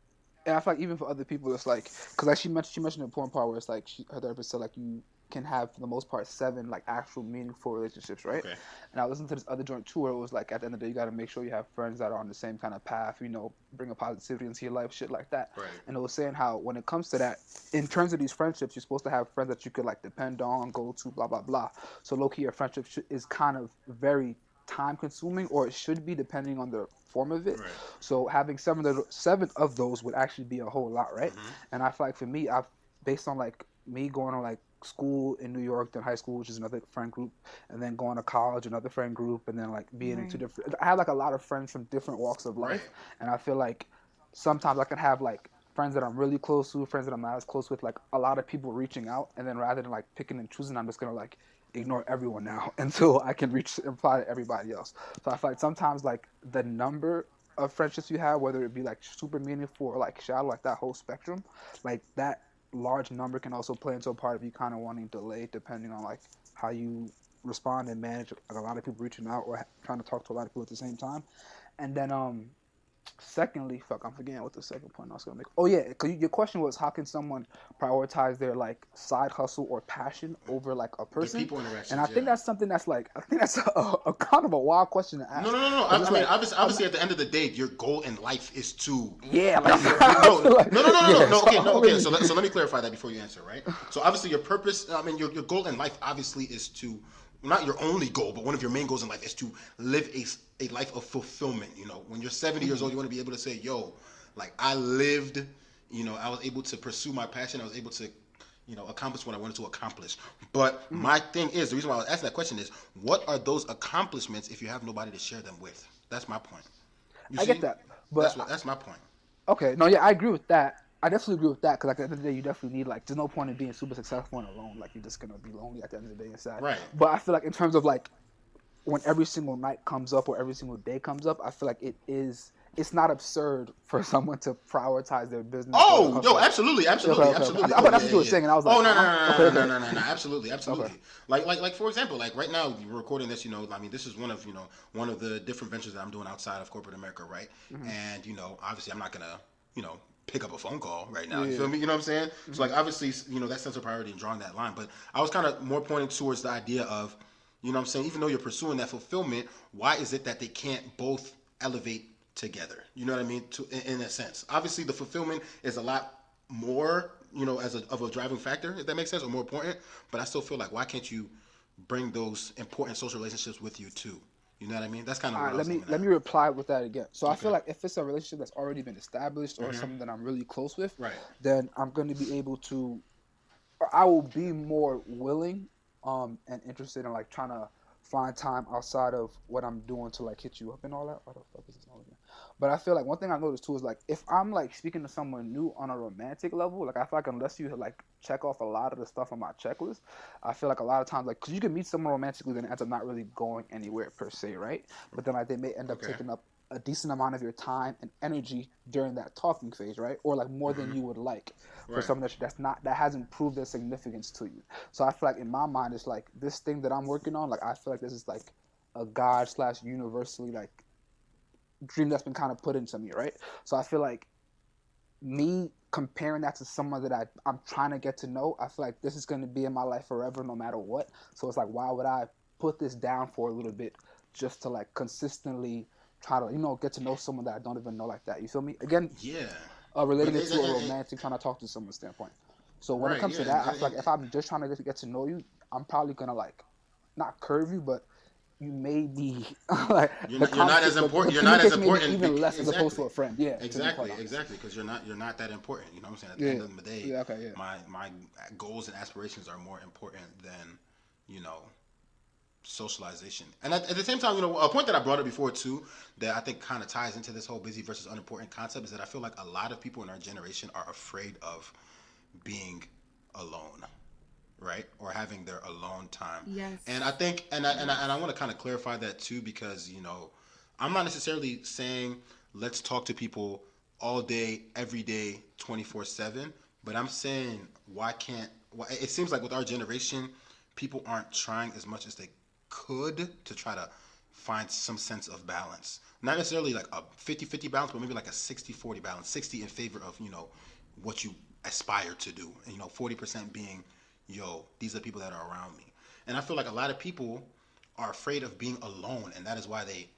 D: and I feel like even for other people, it's like, because like she mentioned an important part where it's like her therapist said like you can have for the most part 7 like actual meaningful relationships, right? Okay. And I listened to this other joint too where it was like at the end of the day you got to make sure you have friends that are on the same kind of path, bring a positivity into your life, shit like that. Right. And it was saying how when it comes to that, in terms of these friendships, you're supposed to have friends that you could like depend on, go to, blah blah blah. So low key your friendship is kind of very time consuming, or it should be depending on the form of it. Right. So having 7 of those would actually be a whole lot, right? Mm-hmm. And I feel like for me, based on like me going to like school in New York, then high school, which is another friend group, and then going to college, another friend group, and then like being into different. I have like a lot of friends from different walks of life, and I feel like sometimes I can have like friends that I'm really close to, friends that I'm not as close with, like a lot of people reaching out, and then rather than like picking and choosing, I'm just gonna like ignore everyone now until I can reply to everybody else. So I feel like sometimes like the number of friendships you have, whether it be like super meaningful or like shallow, like that whole spectrum, like that large number can also play into a part of you kind of wanting delay depending on like how you respond and manage like, a lot of people reaching out or trying to talk to a lot of people at the same time. And then secondly, I'm forgetting what the second point I was gonna make. Oh yeah, because your question was how can someone prioritize their like side hustle or passion over like a person? The people interaction. And I think that's something that's like a kind of a wild question to ask.
B: No. I mean, like, obviously, at the end of the day, your goal in life is to.
D: Yeah. Like,
B: no. Okay. So let me clarify that before you answer, right? So obviously, your purpose. I mean, your goal in life obviously is to. Not your only goal, but one of your main goals in life is to live a life of fulfillment. When you're 70 years old, you want to be able to say, yo, like I lived, I was able to pursue my passion. I was able to, accomplish what I wanted to accomplish. But my thing is, the reason why I was asking that question is, what are those accomplishments if you have nobody to share them with? That's my point.
D: I get that. But
B: that's my point.
D: Okay. No, yeah, I agree with that. I definitely agree with that because like, at the end of the day, you definitely need like. There's no point in being super successful and alone. Like you're just gonna be lonely at the end of the day inside.
B: Right.
D: But I feel like in terms of like when every single night comes up or every single day comes up, I feel like it's not absurd for someone to prioritize their business.
B: Oh, yo, absolutely.
D: I thought that's what you were saying, and I was like,
B: no, absolutely. Okay. Like for example, like right now we're recording this. I mean, this is one of the different ventures that I'm doing outside of corporate America, right? Mm-hmm. And obviously, I'm not gonna pick up a phone call right now. You feel me? You know what I'm saying? Mm-hmm. So like obviously, that sense of priority and drawing that line. But I was kind of more pointing towards the idea of, what I'm saying, even though you're pursuing that fulfillment, why is it that they can't both elevate together? You know what I mean? In a sense. Obviously the fulfillment is a lot more, of a driving factor, if that makes sense, or more important. But I still feel like why can't you bring those important social relationships with you too? You know what I mean? That's kind of
D: All
B: what
D: right,
B: I was aiming
D: let
B: at.
D: me reply with that again. So I
B: Okay.
D: feel like if it's a relationship that's already been established or
B: Mhm.
D: something that I'm really close with,
B: Right.
D: then I'm going to be able to, or I will be more willing and interested in like trying to find time outside of what I'm doing to like hit you up and all that. Why the fuck is this all again? But I feel like one thing I noticed too is like if I'm like speaking to someone new on a romantic level, like I feel like unless you like check off a lot of the stuff on my checklist, I feel like a lot of times like because you can meet someone romantically then it ends up not really going anywhere per se, right? But then like they may end up
B: Okay.
D: taking up a decent amount of your time and energy during that talking phase, right? Or like more than you would like for
B: Right.
D: something that hasn't proved their significance to you. So I feel like in my mind it's like this thing that I'm working on, like I feel like this is like a God / universally like dream that's been kind of put into me, right? So I feel like me comparing that to someone that I'm trying to get to know, I feel like this is going to be in my life forever no matter what. So it's like, why would I put this down for a little bit just to like consistently try to, get to know someone that I don't even know like that? You feel me? Again,
B: Yeah.
D: relating
B: But
D: it to a romantic, trying to talk to someone standpoint. So when it
B: right.
D: comes to
B: Yeah.
D: that, I feel like if I'm just trying to get to know you, I'm probably going to like not curve you, but you may be like
B: you're not as important. You're not as important.
D: Even less
B: exactly.
D: as opposed to a friend. Yeah,
B: Exactly. Because you're not that important. You know what I'm saying? At the end of the day, my goals and aspirations are more important than, socialization. And at the same time, a point that I brought up before too, that I think kind of ties into this whole busy versus unimportant concept is that I feel like a lot of people in our generation are afraid of being alone, right? Or having their alone time.
C: Yes.
B: And I think, and I want to kind of clarify that too, because, I'm not necessarily saying let's talk to people all day, every day, 24/7, but I'm saying it seems like with our generation, people aren't trying as much as they could to try to find some sense of balance. Not necessarily like a 50-50 balance, but maybe like a 60-40 balance. 60 in favor of, what you aspire to do. And, 40% being, these are the people that are around me. And I feel like a lot of people are afraid of being alone, and that is why they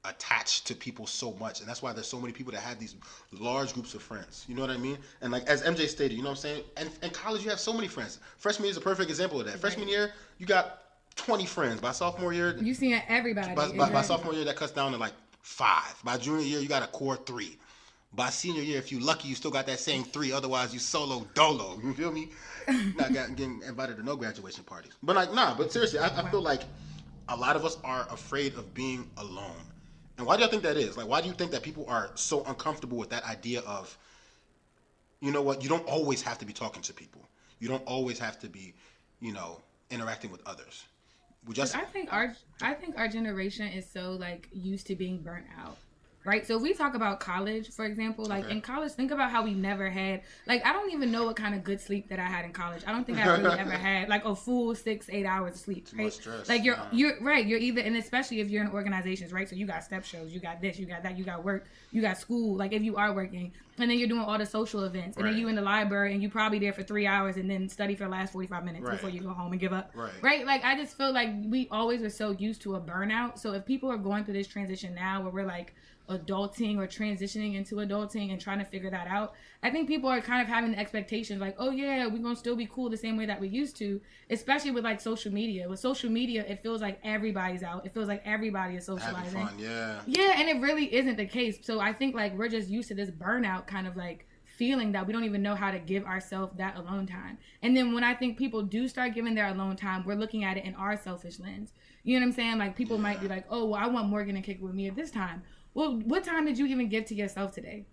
B: attach to people so much. And that's why there's so many people that have these large groups of friends. You know what I mean? And like as MJ stated, you know what I'm saying? And in college you have so many friends. Freshman year is a perfect example of that. Freshman year, you got 20 friends. By sophomore year,
C: You seeing everybody.
B: By sophomore year, that cuts down to like 5. By junior year, you got a core 3. By senior year, if you lucky, you still got that same 3. Otherwise, you solo dolo. You feel me? Not getting invited to no graduation parties. But like, but seriously, I feel like a lot of us are afraid of being alone. And why do you think that is? Like, why do you think that people are so uncomfortable with that idea of, you know what, you don't always have to be talking to people. You don't always have to be, interacting with others.
C: I think our generation is so like used to being burnt out. Right? So if we talk about college, for example, like in college, think about how we never had, like, I don't even know what kind of good sleep that I had in college. I don't think I really ever had like a full 6-8 hours of sleep. Right?
B: Stress,
C: like you're right. You're either, and especially if you're in organizations, right? So you got step shows, you got this, you got that, you got work, you got school. Like if you are working, and then you're doing all the social events, and then you in the library, and you probably there for 3 hours, and then study for the last 45 minutes before you go home and give up. Right? Like I just feel like we always were so used to a burnout. So if people are going through this transition now, where we're like adulting or transitioning into adulting and trying to figure that out, I think people are kind of having the expectations like, oh yeah, we're gonna still be cool the same way that we used to, especially with like social media. With social media, it feels like everybody's out. It feels like everybody is socializing.
B: Having fun, yeah.
C: Yeah, and it really isn't the case. So I think like we're just used to this burnout kind of like feeling that we don't even know how to give ourselves that alone time. And then when I think people do start giving their alone time, we're looking at it in our selfish lens. You know what I'm saying? Like people might be like, oh, well, I want Morgan to kick it with me at this time. Well, what time did you even give to yourself today?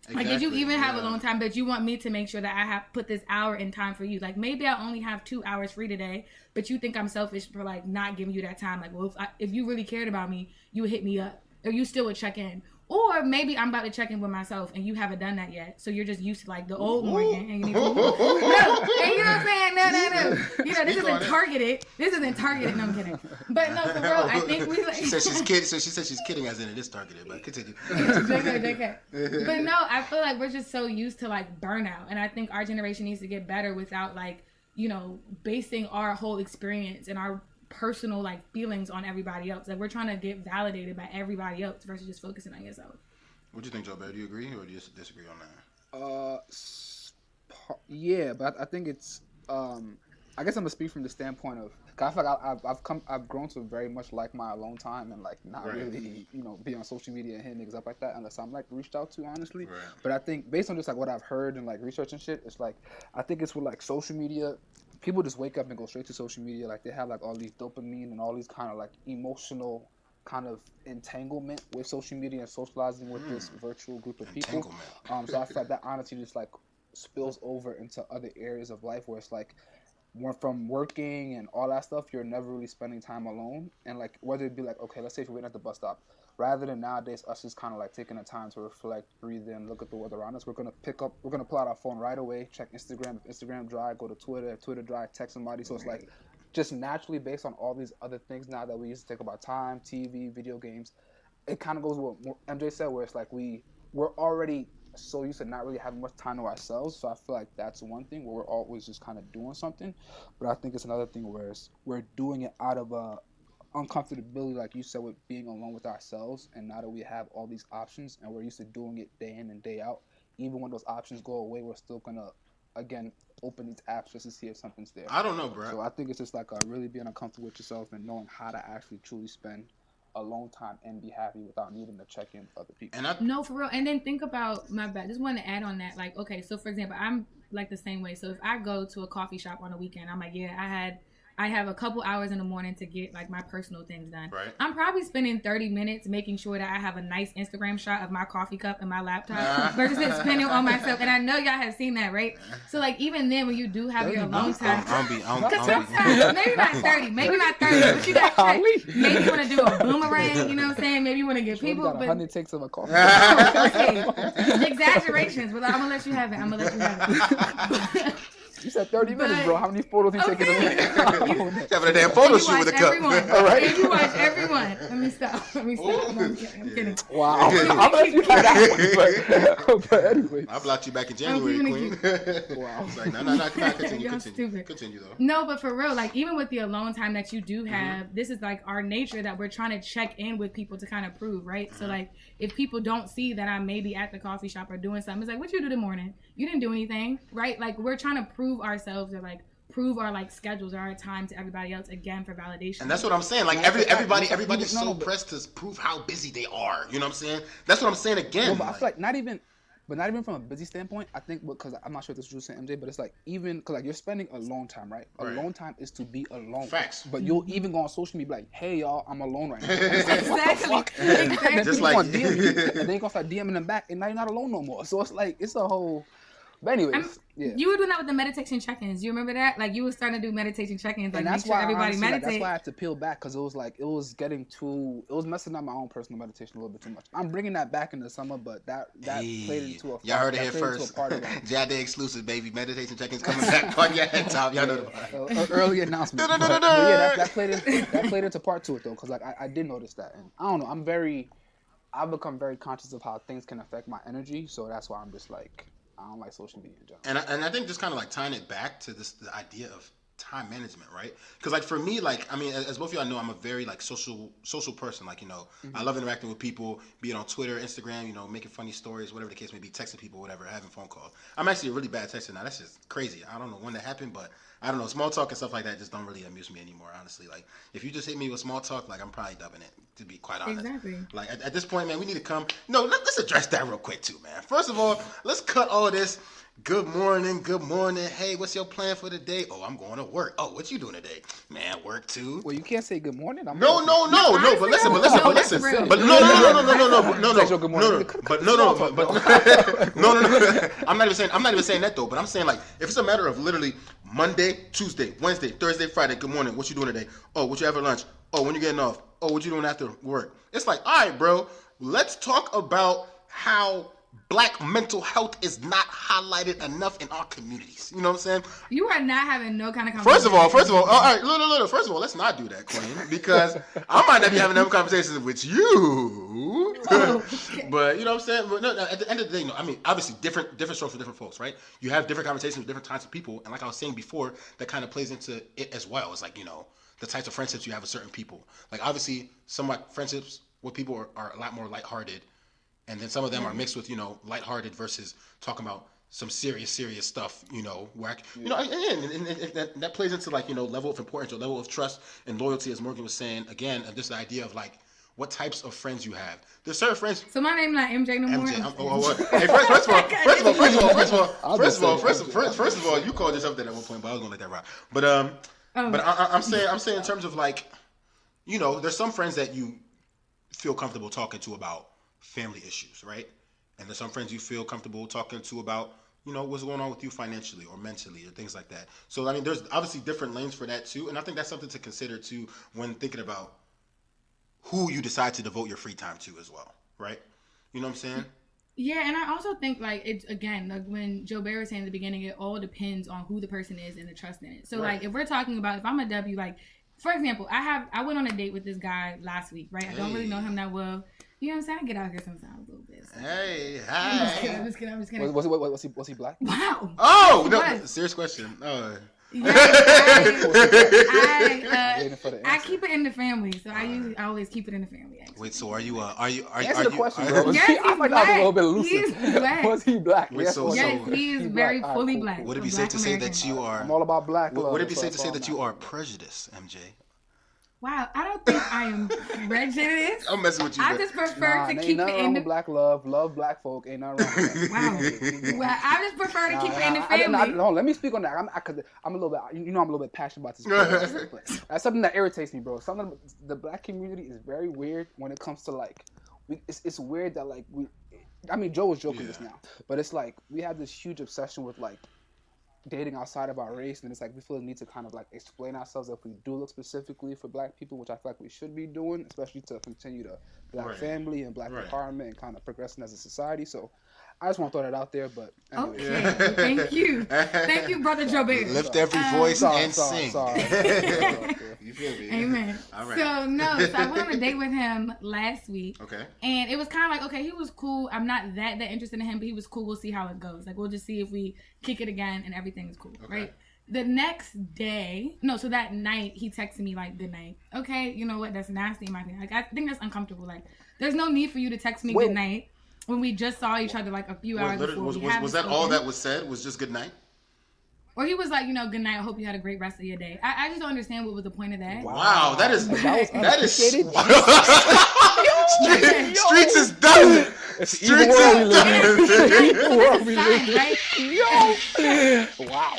C: Exactly, like, did you even have alone time? But you want me to make sure that I have put this hour in time for you. Like, maybe I only have 2 hours free today, but you think I'm selfish for, like, not giving you that time. Like, well, if you really cared about me, you would hit me up. Or you still would check in. Or maybe I'm about to check in with myself and you haven't done that yet. So you're just used to like the old Morgan. And you need to no. And you know what I'm saying? No. You know, this isn't targeted. This isn't targeted. No, I'm kidding. But no, for real, I think we like...
B: She said she's kidding. So she said she's kidding as in it is targeted. But continue.
C: JK. But no, I feel like we're just so used to like burnout. And I think our generation needs to get better without like, basing our whole experience and our personal like feelings on everybody else. Like we're trying to get validated by everybody else versus just focusing on yourself.
B: What do you think, Jobert? Do you agree or do you disagree on that?
D: Yeah, but I think it's I guess I'm gonna speak from the standpoint of, cause I feel like I've grown to very much like my alone time and like not really, be on social media and hitting niggas up like that unless I'm like reached out to, honestly.
B: Right.
D: But I think based on just like what I've heard and like research and shit, it's like I think it's with like social media, people just wake up and go straight to social media. Like they have like all these dopamine and all these kind of like emotional kind of entanglement with social media and socializing with this virtual group of people. So I feel like that honestly just like spills over into other areas of life where it's like, from working and all that stuff, you're never really spending time alone. And like whether it be like, okay, let's say if you're waiting at the bus stop, rather than nowadays us just kind of like taking the time to reflect, breathe in, look at the weather around us, we're gonna pull out our phone right away, check Instagram, if Instagram dry, go to Twitter, if Twitter dry, text somebody. So it's like just naturally based on all these other things now that we used to take about time, TV, video games, it kind of goes with what MJ said, where it's like we're already so used to not really having much time to ourselves. So I feel like that's one thing where we're always just kind of doing something. But I think it's another thing where we're doing it out of uncomfortability, like you said, with being alone with ourselves. And now that we have all these options and we're used to doing it day in and day out, even when those options go away, we're still gonna again open these apps just to see if something's there.
B: I don't know, bro.
D: So I think it's just like really being uncomfortable with yourself and knowing how to actually truly spend alone time and be happy without needing to check in with other people.
C: No, for real. And then think about, my bad, just want to add on that. Like, okay, so for example, I'm like the same way. So if I go to a coffee shop on a weekend, I'm like, yeah, I have a couple hours in the morning to get like my personal things done.
B: Right.
C: I'm probably spending 30 minutes making sure that I have a nice Instagram shot of my coffee cup and my laptop versus spending on myself. And I know y'all have seen that, right? So like even then when you do have your alone time, because sometimes maybe not 30, but you got maybe you want to do a boomerang, you know what I'm saying? Maybe you want to get people.
D: Got 100 takes of a coffee.
C: Okay. Exaggerations, but I'm gonna let you have it.
D: You said 30 minutes, bro. How many photos you taking a minute?
B: Having a damn photo shoot with a cup.
C: All right. And you watch everyone. Let me stop. No, I'm kidding.
D: Wow. I'm let you have that one, but anyway.
B: I blocked you back in January, Queen. Wow. It's like, no, continue though.
C: No, but for real, like even with the alone time that you do have, this is like our nature that we're trying to check in with people to kind of prove, right? So like if people don't see that I'm maybe at the coffee shop or doing something, it's like, what you do this morning? You didn't do anything, right? Like we're trying to prove ourselves or like prove our like schedules or our time to everybody else again for validation.
B: And that's what I'm saying. Like everybody's so pressed to prove how busy they are. You know what I'm saying? That's what I'm saying again.
D: No, but I feel like not even from a busy standpoint. I think because I'm not sure if this is true, saying MJ, but it's like even because like you're spending alone time, right? Alone time is to be alone.
B: Facts.
D: But you'll even go on social media be like, "Hey y'all, I'm alone right now."
C: Exactly.
D: And
B: just
D: like
B: like
D: DM you, and then you're gonna start DMing them back, and now you're not alone no more. So it's like it's a whole. But anyways,
C: you were doing that with the meditation check-ins. You remember that? Like you were starting to do meditation check-ins, like
D: and that's
C: make sure
D: why
C: everybody
D: honestly,
C: meditate.
D: That's why I had to peel back because it was messing up my own personal meditation a little bit too much. I'm bringing that back in the summer, but that played into a.
B: Y'all heard it here first. Jade exclusive, baby. Meditation check-ins coming back on your head top. Y'all know the
D: early announcement. but yeah, that played into part two it though, because like I did notice that, and I don't know. I've become very conscious of how things can affect my energy, so that's why I'm just like. I don't like social media in general.
B: And I think just kind of like tying it back to the idea of time management, right? Because like for me, like I mean, as both of y'all know, I'm a very like social person. Like I love interacting with people, be it on Twitter, Instagram, making funny stories, whatever the case may be, texting people, whatever, having phone calls. I'm actually a really bad texter now. That's just crazy. I don't know when that happened, but I don't know. Small talk and stuff like that just don't really amuse me anymore, honestly. Like if you just hit me with small talk, like I'm probably dubbing it, to be quite honest.
C: Exactly.
B: Like at this point, man, we need to come. No, let's address that real quick too, man. First of all, let's cut all this. Good morning. Hey, what's your plan for the day? Oh, I'm going to work. Oh, what you doing today? Man, work too.
D: Well, you can't say good morning.
B: No. But listen. But no. I'm not even saying that though. But I'm saying like if it's a matter of literally Monday, Tuesday, Wednesday, Thursday, Friday. Good morning. What you doing today? Oh, what you have for lunch? Oh, when you getting off? Oh, what you doing after work? It's like, all right, bro. Let's talk about how Black mental health is not highlighted enough in our communities. You know what I'm saying?
C: You are not having no kind of conversation.
B: First of all, all right, look. First of all, let's not do that, Queen, because I might not be having them conversations with you. Okay. But you know what I'm saying? But no, at the end of the day, I mean, obviously, different strokes for different folks, right? You have different conversations with different types of people, and like I was saying before, that kind of plays into it as well. It's like the types of friendships you have with certain people. Like obviously, some friendships with people are a lot more lighthearted. And then some of them are mixed with, lighthearted versus talking about some serious stuff, where and that plays into like, level of importance or level of trust and loyalty, as Morgan was saying. Again, just the idea of like what types of friends you have. There's certain friends.
C: So my name not MJ no more.
B: Hey, first of all, you called yourself that at one point, but I was gonna let that rock. But I'm saying in terms of like, there's some friends that you feel comfortable talking to about family issues, right? And there's some friends you feel comfortable talking to about, what's going on with you financially or mentally or things like that. So I mean, there's obviously different lanes for that too, and I think that's something to consider too when thinking about who you decide to devote your free time to as well, right? You know what I'm saying?
C: Yeah, and I also think like it's again like when Jobert was saying in the beginning, it all depends on who the person is and the trust in it. So like if we're talking about if I'm a W, like for example, I went on a date with this guy last week, right? I don't really know him that well. You know what I'm saying? I get out here sometimes a little bit. So.
B: Hey, hi.
C: I'm just kidding.
D: Was he black?
C: Wow.
B: Oh no! Serious question.
C: Yeah, I keep it in the family, so I always keep it in the family. Actually.
B: Wait, so are you
D: Answer the question, bro.
C: Yes,
D: I might not be a little bit elusive.
C: He's black.
D: Was he black?
B: Wait,
D: Yes,
C: he is very
D: black.
C: fully
D: Cool.
C: black.
B: Would it be safe to say that you are?
D: I'm all about black love.
B: Would it be safe to say that you are prejudiced, MJ?
C: Wow, I don't think I am prejudiced.
B: I'm messing with you.
C: I just prefer to keep it in the
D: black love black folk. Ain't nothing wrong with that.
C: Wow. Well, I just prefer to keep it in the family.
D: No, let me speak on that. I'm a little bit. I'm a little bit passionate about this. That's something that irritates me, bro. The black community is very weird when it comes to like. It's weird that like Joe was joking just now, but it's like we have this huge obsession with like dating outside of our race, and it's like we feel the need to kind of like explain ourselves if we do look specifically for black people, which I feel like we should be doing, especially to continue the black family and black empowerment and kind of progressing as a society. So I just want to throw that out there, but anyway.
C: Okay, thank you, brother Jobert.
B: Lift every voice and sing.
D: You
B: feel me?
C: Amen.
B: All right.
C: So I went on a date with him last week. Okay. And it was kind of like, okay, he was cool. I'm not that interested in him, but he was cool. We'll see how it goes. Like we'll just see if we kick it again and everything is cool, right? The next day, so that night he texted me like, "Good night." Okay, you know what? That's nasty in my opinion. Like I think that's uncomfortable. Like there's no need for you to text me good night when we just saw each other like a few hours before.
B: Was that all that was said? Was just good night?
C: Or he was like, good night. I hope you had a great rest of your day. I just don't understand what was the point of that.
B: Wow, that is Streets is done. Streets is done.
D: Wow.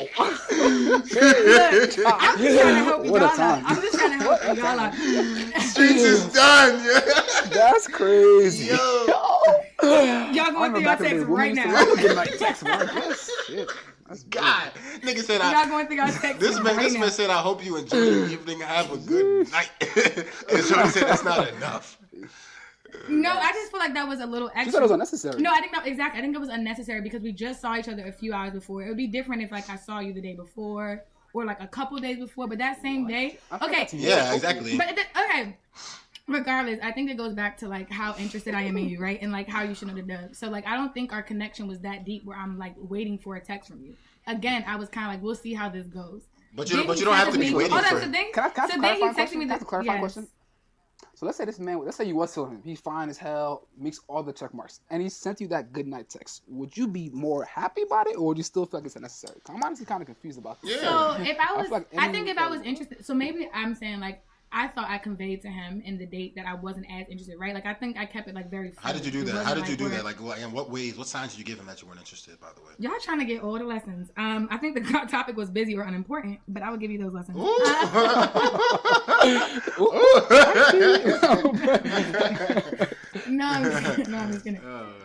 C: Look, I'm just trying to help y'all out.
B: Streets is done.
D: That's crazy.
B: Yo.
C: Y'all going through your text right now.
D: Shit.
B: God, nigga said
C: y'all going through your text.
B: This man said, "I hope you enjoy your evening. Have a good night." And Shorty said, "That's not enough."
C: No, I just feel like that was a little extra.
D: You said it was unnecessary.
C: No, I think exactly. I think it was unnecessary because we just saw each other a few hours before. It would be different if like I saw you the day before or like a couple days before, but that same day. Okay.
B: Yeah, exactly.
C: But okay. Regardless, I think it goes back to like how interested I am in you, right? And like how you should know the dub. So like I don't think our connection was that deep where I'm like waiting for a text from you. Again, I was kind of like, we'll see how this goes.
B: But you don't have to be waiting for it.
D: Can I clarify a question? So let's say this man, let's say you was feeling him. He's fine as hell, makes all the check marks, and he sent you that good night text. Would you be more happy about it, or would you still feel like it's unnecessary? I'm honestly kind of confused about this.
C: Yeah. So if I was, I think if I was interested, so maybe I'm saying like, I thought I conveyed to him in the date that I wasn't as interested, right? Like I think I kept it like very.
B: How did you do that? How did you do that? Like in what ways? What signs did you give him that you weren't interested? By the way,
C: y'all trying to get all the lessons. I think the topic was busy or unimportant, but I will give you those lessons. No, I'm just kidding.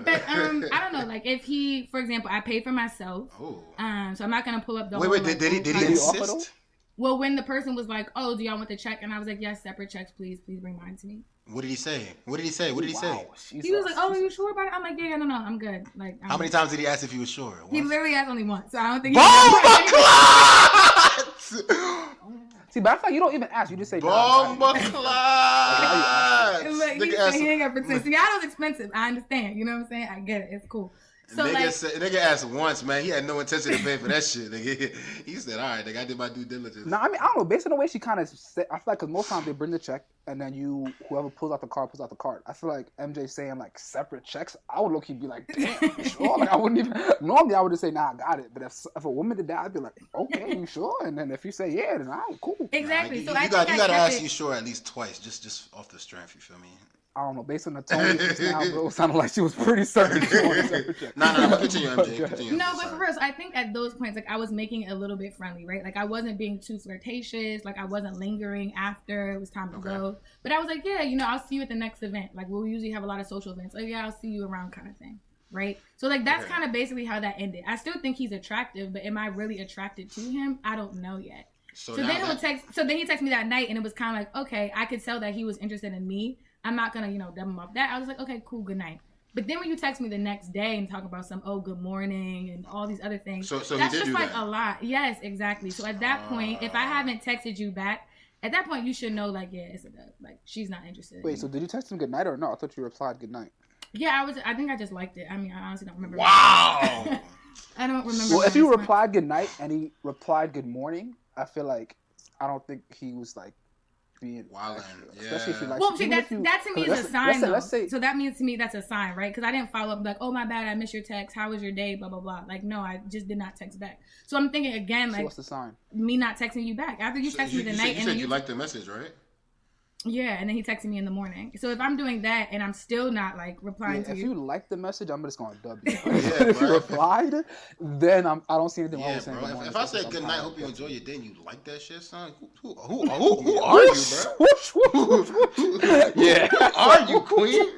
C: But I don't know. Like if he, for example, I paid for myself. So I'm not gonna pull up the.
B: Wait. Did he insist?
C: Well, when the person was like, "Oh, do y'all want the check?" and I was like, "Yes, separate checks, please bring mine to me."
B: What did he say? He was like,
C: "Oh, are you sure about it?" I'm like, "Yeah, no, I'm good." Like,
B: how many times did he ask if he was sure?
C: He literally asked only once, so I don't think.
D: See, but I feel like you don't even ask. You just say.
B: Bomba clots.
C: Look, he ain't got pretend. See, y'all was expensive. I understand. You know what I'm saying? I get it. It's cool. So
B: nigga asked once, man. He had no intention of paying for that shit. Nigga. He said, "All right, nigga, I did my due diligence."
D: No, I mean I don't know. Based on the way she kind of said, I feel like because most times they bring the check and then whoever pulls out the card pulls out the card. I feel like MJ saying like separate checks. I would look, he'd be like, "Damn, you sure?" Like I wouldn't even. Normally I would just say, "Nah, I got it." But if a woman did that, I'd be like, "Okay, you sure?" And then if you say yeah, then all right, cool.
C: Exactly.
B: Nah,
C: So
B: you gotta ask you sure at least twice, just off the strength. You feel me?
D: I don't know. Based on the tone just now, bro, it sounded like she was pretty certain she wanted a separate check.
B: No, continue, MJ. Continue.
C: No, but for real, so I think at those points, like I was making it a little bit friendly, right? Like I wasn't being too flirtatious. Like I wasn't lingering after it was time to go. But I was like, yeah, I'll see you at the next event. Like we'll usually have a lot of social events. Like yeah, I'll see you around, kind of thing, right? So like that's kind of basically how that ended. I still think he's attractive, but am I really attracted to him? I don't know yet. So then he texted me that night, and it was kind of like, okay, I could tell that he was interested in me. I'm not gonna, dub him off that. I was like, okay, cool, good night. But then when you text me the next day and talk about some, good morning and all these other things,
B: so
C: that's just like a lot. Yes, exactly. So at that point, if I haven't texted you back, at that point you should know, like, yeah, it's a dub. Like she's not interested.
D: Wait, so did you text him good night or no? I thought you replied good night.
C: Yeah, I think I just liked it. I mean, I honestly don't remember.
B: Wow.
C: I don't remember.
D: Well, if you replied good night and he replied good morning, I feel like I don't think he was like being
B: wild,
D: especially if you like.
C: Well, see, that to me is a sign.
D: Let's say,
C: so that means to me that's a sign, right? Because I didn't follow up like, oh my bad, I missed your text. How was your day? Blah blah blah. Like no, I just did not text back. So I'm thinking again, like,
D: so what's the sign?
C: Me not texting you back after you texted me the night,
B: you said you liked the message, right?
C: Yeah, and then he texted me in the morning. So if I'm doing that and I'm still not like replying to you,
D: if you like the message, I'm just gonna dub you. If you replied, then I don't see anything wrong with saying good morning.
B: If I say good night, hope you enjoy your day, and you like that shit, son. Who are you, bro?
D: Yeah,
B: who are you, queen?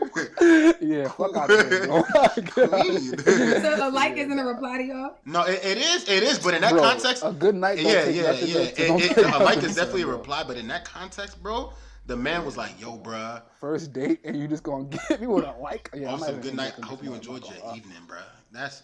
D: Yeah, fuck out there, bro.
B: Queen.
C: So a like isn't a reply to y'all?
B: No, it is. But in that context,
D: a good night.
B: Yeah. A like is definitely a reply, but in that context, bro. The man was like, "Yo, bruh,
D: first date, and you just gonna get me with a like." Yeah,
B: also, good night. I hope you enjoyed your evening, bruh. That's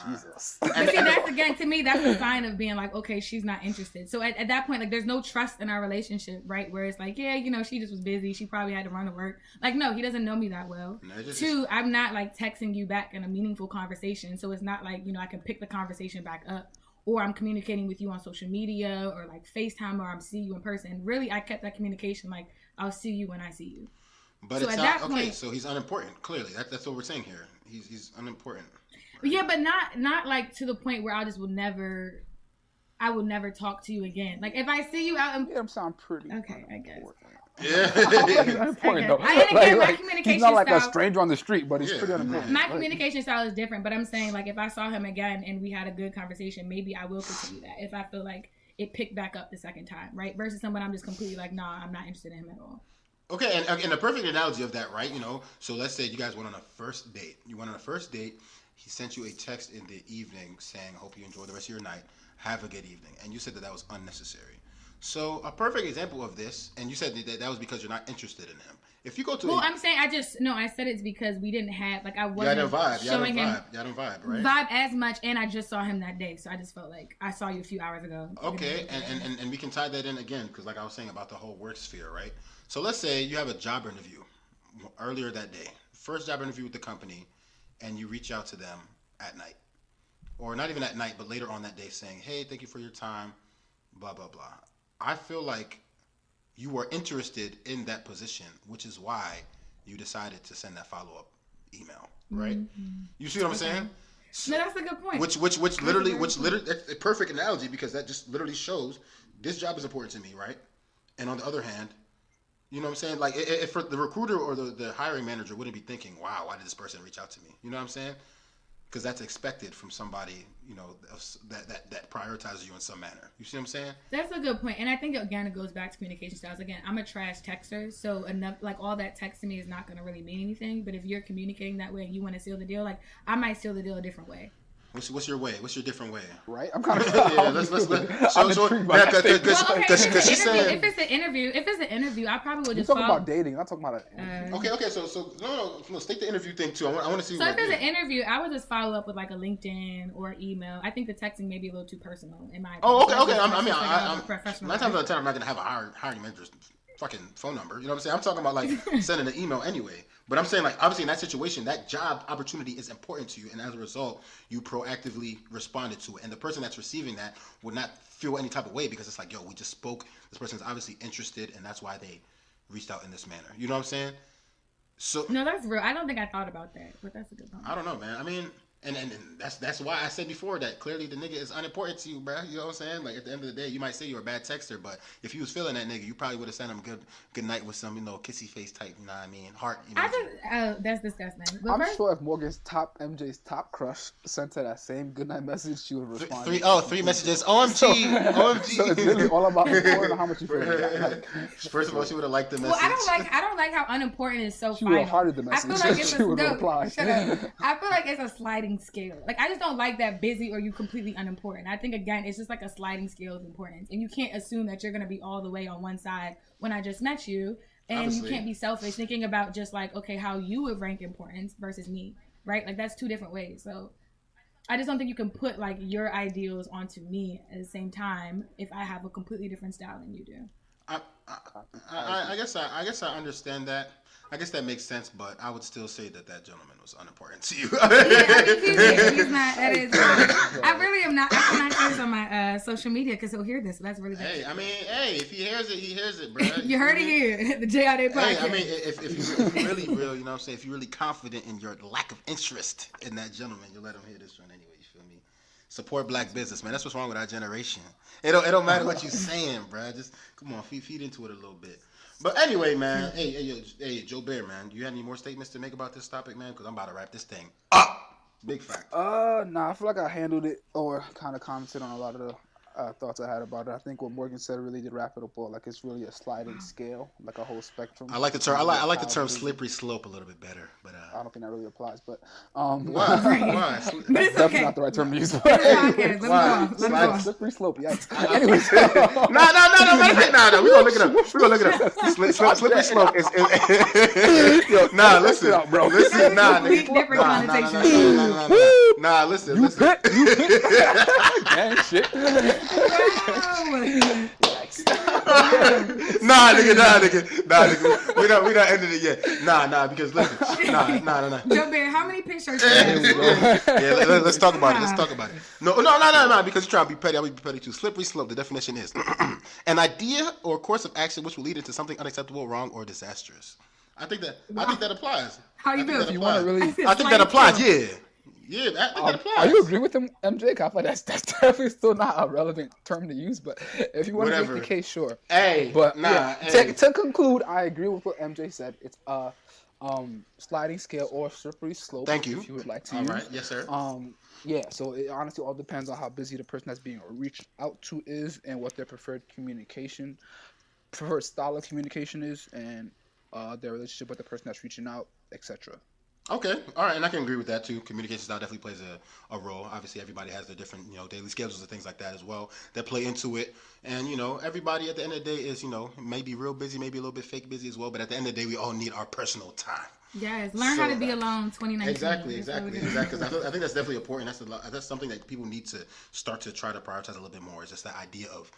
D: Jesus.
C: But see, that's again to me, that's a sign of being like, okay, she's not interested. So at that point, like, there's no trust in our relationship, right? Where it's like, yeah, she just was busy. She probably had to run to work. Like, no, he doesn't know me that well. No, Two, I'm not like texting you back in a meaningful conversation, so it's not like I can pick the conversation back up. Or I'm communicating with you on social media or like FaceTime or I'm seeing you in person. Really, I kept that communication like I'll see you when I see you.
B: But so it's not okay. Point, so he's unimportant. Clearly, that's what we're saying here. He's unimportant. Right?
C: Yeah, but not like to the point where I will never talk to you again. Like if I see you out,
D: I'm sound pretty.
C: Okay, I guess.
B: Yeah,
D: unimportant though.
C: My communication
D: he's not like
C: style,
D: a stranger on the street, but he's pretty unimportant.
C: My communication style is different, but I'm saying like if I saw him again and we had a good conversation, maybe I will continue that if I feel like it picked back up the second time, right? Versus someone I'm just completely like, nah, I'm not interested in him at all.
B: Okay, and a perfect analogy of that, right? So let's say you guys went on a first date. You went on a first date. He sent you a text in the evening saying, "Hope you enjoy the rest of your night. Have a good evening." And you said that was unnecessary. So a perfect example of this, and you said that was because you're not interested in him. If you go to
C: I'm saying I said it's because we didn't have like I wasn't showing him
B: y'all didn't vibe, right?
C: Vibe as much, and I just saw him that day, so I just felt like I saw you a few hours ago.
B: Okay, and we can tie that in again because like I was saying about the whole work sphere, right? So let's say you have a job interview earlier that day, first job interview with the company, and you reach out to them at night, or not even at night, but later on that day, saying, "Hey, thank you for your time," blah blah blah. I feel like you were interested in that position, which is why you decided to send that follow-up email, right? Mm-hmm. You see what I'm saying?
C: So, no, that's a good point.
B: Which literally, that's a perfect analogy because that just literally shows this job is important to me, right? And on the other hand, you know what I'm saying? Like, if for the recruiter or the hiring manager wouldn't be thinking, "Wow, why did this person reach out to me?" You know what I'm saying? Because that's expected from somebody, that prioritizes you in some manner. You see what I'm saying?
C: That's a good point. And I think, again, it goes back to communication styles. Again, I'm a trash texter, so enough, like, all that text to me is not going to really mean anything. But if you're communicating that way and you want to seal the deal, like, I might seal the deal a different way.
B: What's your way? What's your different way?
D: Right? I'm kind of
B: let's because she said
C: if it's an interview, I probably would just
D: talking about dating. I'm talking about an interview.
B: Okay. So no, take the interview thing too. I want to see.
C: So if it's an interview, I would just follow up with like a LinkedIn or email. I think the texting may be a little too personal in my opinion.
B: Oh, okay. I'm 9 times out of 10, I'm not gonna have a hiring manager fucking phone number. You know what I'm saying? I'm talking about like sending an email anyway. But I'm saying like obviously in that situation, that job opportunity is important to you, and as a result, you proactively responded to it. And the person that's receiving that would not feel any type of way because it's like, yo, we just spoke. This person's obviously interested, and that's why they reached out in this manner. You know what I'm saying? So
C: no, that's real. I don't think I thought about that, but that's a good point.
B: I don't know, man. I mean, and that's why I said before that clearly the nigga is unimportant to you, bro. You know what I'm saying? Like at the end of the day, you might say you're a bad texter, but if you was feeling that nigga, you probably would have sent him good night with some, kissy face type. You know what I mean? Heart. You know.
C: I just that's disgusting. But
D: I'm sure if MJ's top crush sent her that same goodnight message, she would respond.
B: Three messages. OMG, OMG.
D: So it's really all about how much you feel. Like,
B: first of all, she would have liked the message.
C: Well, I don't like how unimportant is so.
D: She would have hearted the message.
C: I feel like it's
D: she would reply.
C: I feel like it's a sliding scale. Like I just don't like that busy or you completely unimportant. I think again, it's just like a sliding scale of importance, and you can't assume that you're gonna be all the way on one side when I just met you, and obviously. You can't be selfish thinking about just like okay how you would rank importance versus me, right? Like that's two different ways. So I just don't think you can put like your ideals onto me at the same time if I have a completely different style than you do.
B: I guess I understand that. I guess that makes sense, but I would still say that gentleman was unimportant to you.
C: He's not. That is. I really am not. I cannot say this on my social media because he'll hear this. So that's really bad.
B: Hey, I mean, if he hears it, he hears it, bro.
C: You heard it here, the JID podcast.
B: Hey, I mean, if you're really real, you know what I'm saying? If you're really confident in your lack of interest in that gentleman, you let him hear this one anyway. You feel me? Support black business, man. That's what's wrong with our generation. It don't matter what you're saying, bro. Just come on, feed into it a little bit. But anyway, man. Hey, Jobert, man. Do you have any more statements to make about this topic, man? Because I'm about to wrap this thing up. Big fact.
D: Nah. I feel like I handled it or kind of commented on a lot of the thoughts I had about it. I think what Morgan said really did wrap it up. Like it's really a sliding scale, like a whole spectrum.
B: I like the term. I like the term slippery slope a little bit better, but
D: I don't think that really applies. But
B: why?
D: That's definitely not the right term to use.
C: Let me go.
D: Slippery slope. Yikes. Anyways,
B: no. No. We're gonna look it up. Slippery slope is. Nah, listen, bro. Listen, nah, nigga.
C: Different connotations.
B: Nah, listen.
D: Dang shit.
B: Nah, nigga. We not ended it yet. Nah, because listen. Nah.
C: Jobert, how many pictures?
B: Yeah, let's talk about it. No, because you're trying to be petty. I'll be petty too. Slippery slope, the definition is an idea or course of action which will lead into something unacceptable, wrong, or disastrous. I think that applies.
C: How you feel?
B: I think that applies, yeah. Yeah, that applies.
D: Are you agreeing with him, MJ? I feel like that's definitely still not a relevant term to use, but if you want to make the case, sure.
B: Hey,
D: but
B: nah.
D: To conclude, I agree with what MJ said. It's a sliding scale or slippery slope.
B: Thank you.
D: If you would like to
B: use.
D: All
B: right, yes, sir.
D: Yeah, so it honestly all depends on how busy the person that's being reached out to is and what their preferred style of communication is, and their relationship with the person that's reaching out, etc.
B: Okay, all right, and I can agree with that too. Communication style definitely plays a role. Obviously, everybody has their different, daily schedules and things like that as well that play into it. And everybody at the end of the day is, maybe real busy, maybe a little bit fake busy as well. But at the end of the day, we all need our personal time.
C: Yes, learn how to be alone. 2019.
B: Exactly. Because I think that's definitely important. That's something that people need to start to try to prioritize a little bit more. It's just the idea of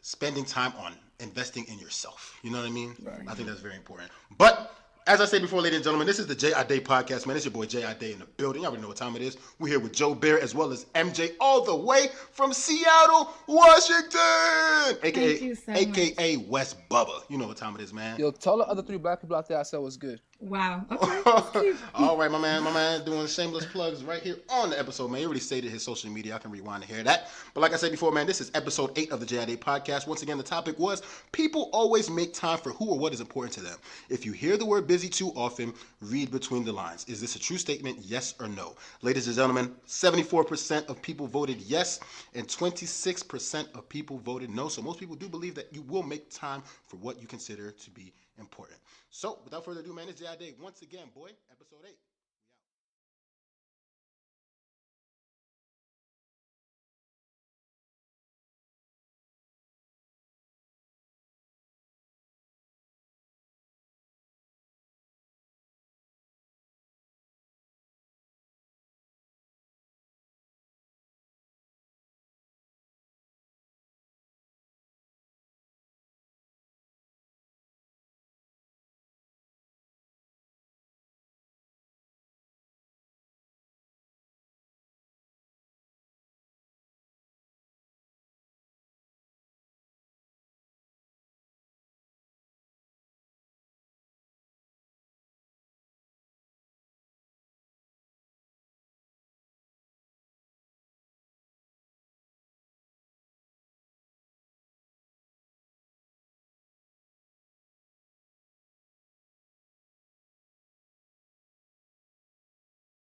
B: spending time on investing in yourself. You know what I mean? Right. I think that's very important. But as I said before, ladies and gentlemen, this is the JID podcast, man. It's your boy JID in the building. Y'all already know what time it is. We're here with Jobert as well as MJ all the way from Seattle, Washington, aka West Bubba. You know what time it is, man.
D: Yo, tell the other 3 black people out there I said was good.
C: Wow. Okay.
B: All right, my man doing shameless plugs right here on the episode, man. He already stated his social media. I can rewind to hear that. But like I said before, man, this is episode 8 of the JID podcast. Once again, the topic was people always make time for who or what is important to them. If you hear the word busy too often, read between the lines. Is this a true statement, yes or no? Ladies and gentlemen, 74% of people voted yes and 26% of people voted no. So most people do believe that you will make time for what you consider to be important. So, without further ado, man, it's JID once again, boy, episode 8.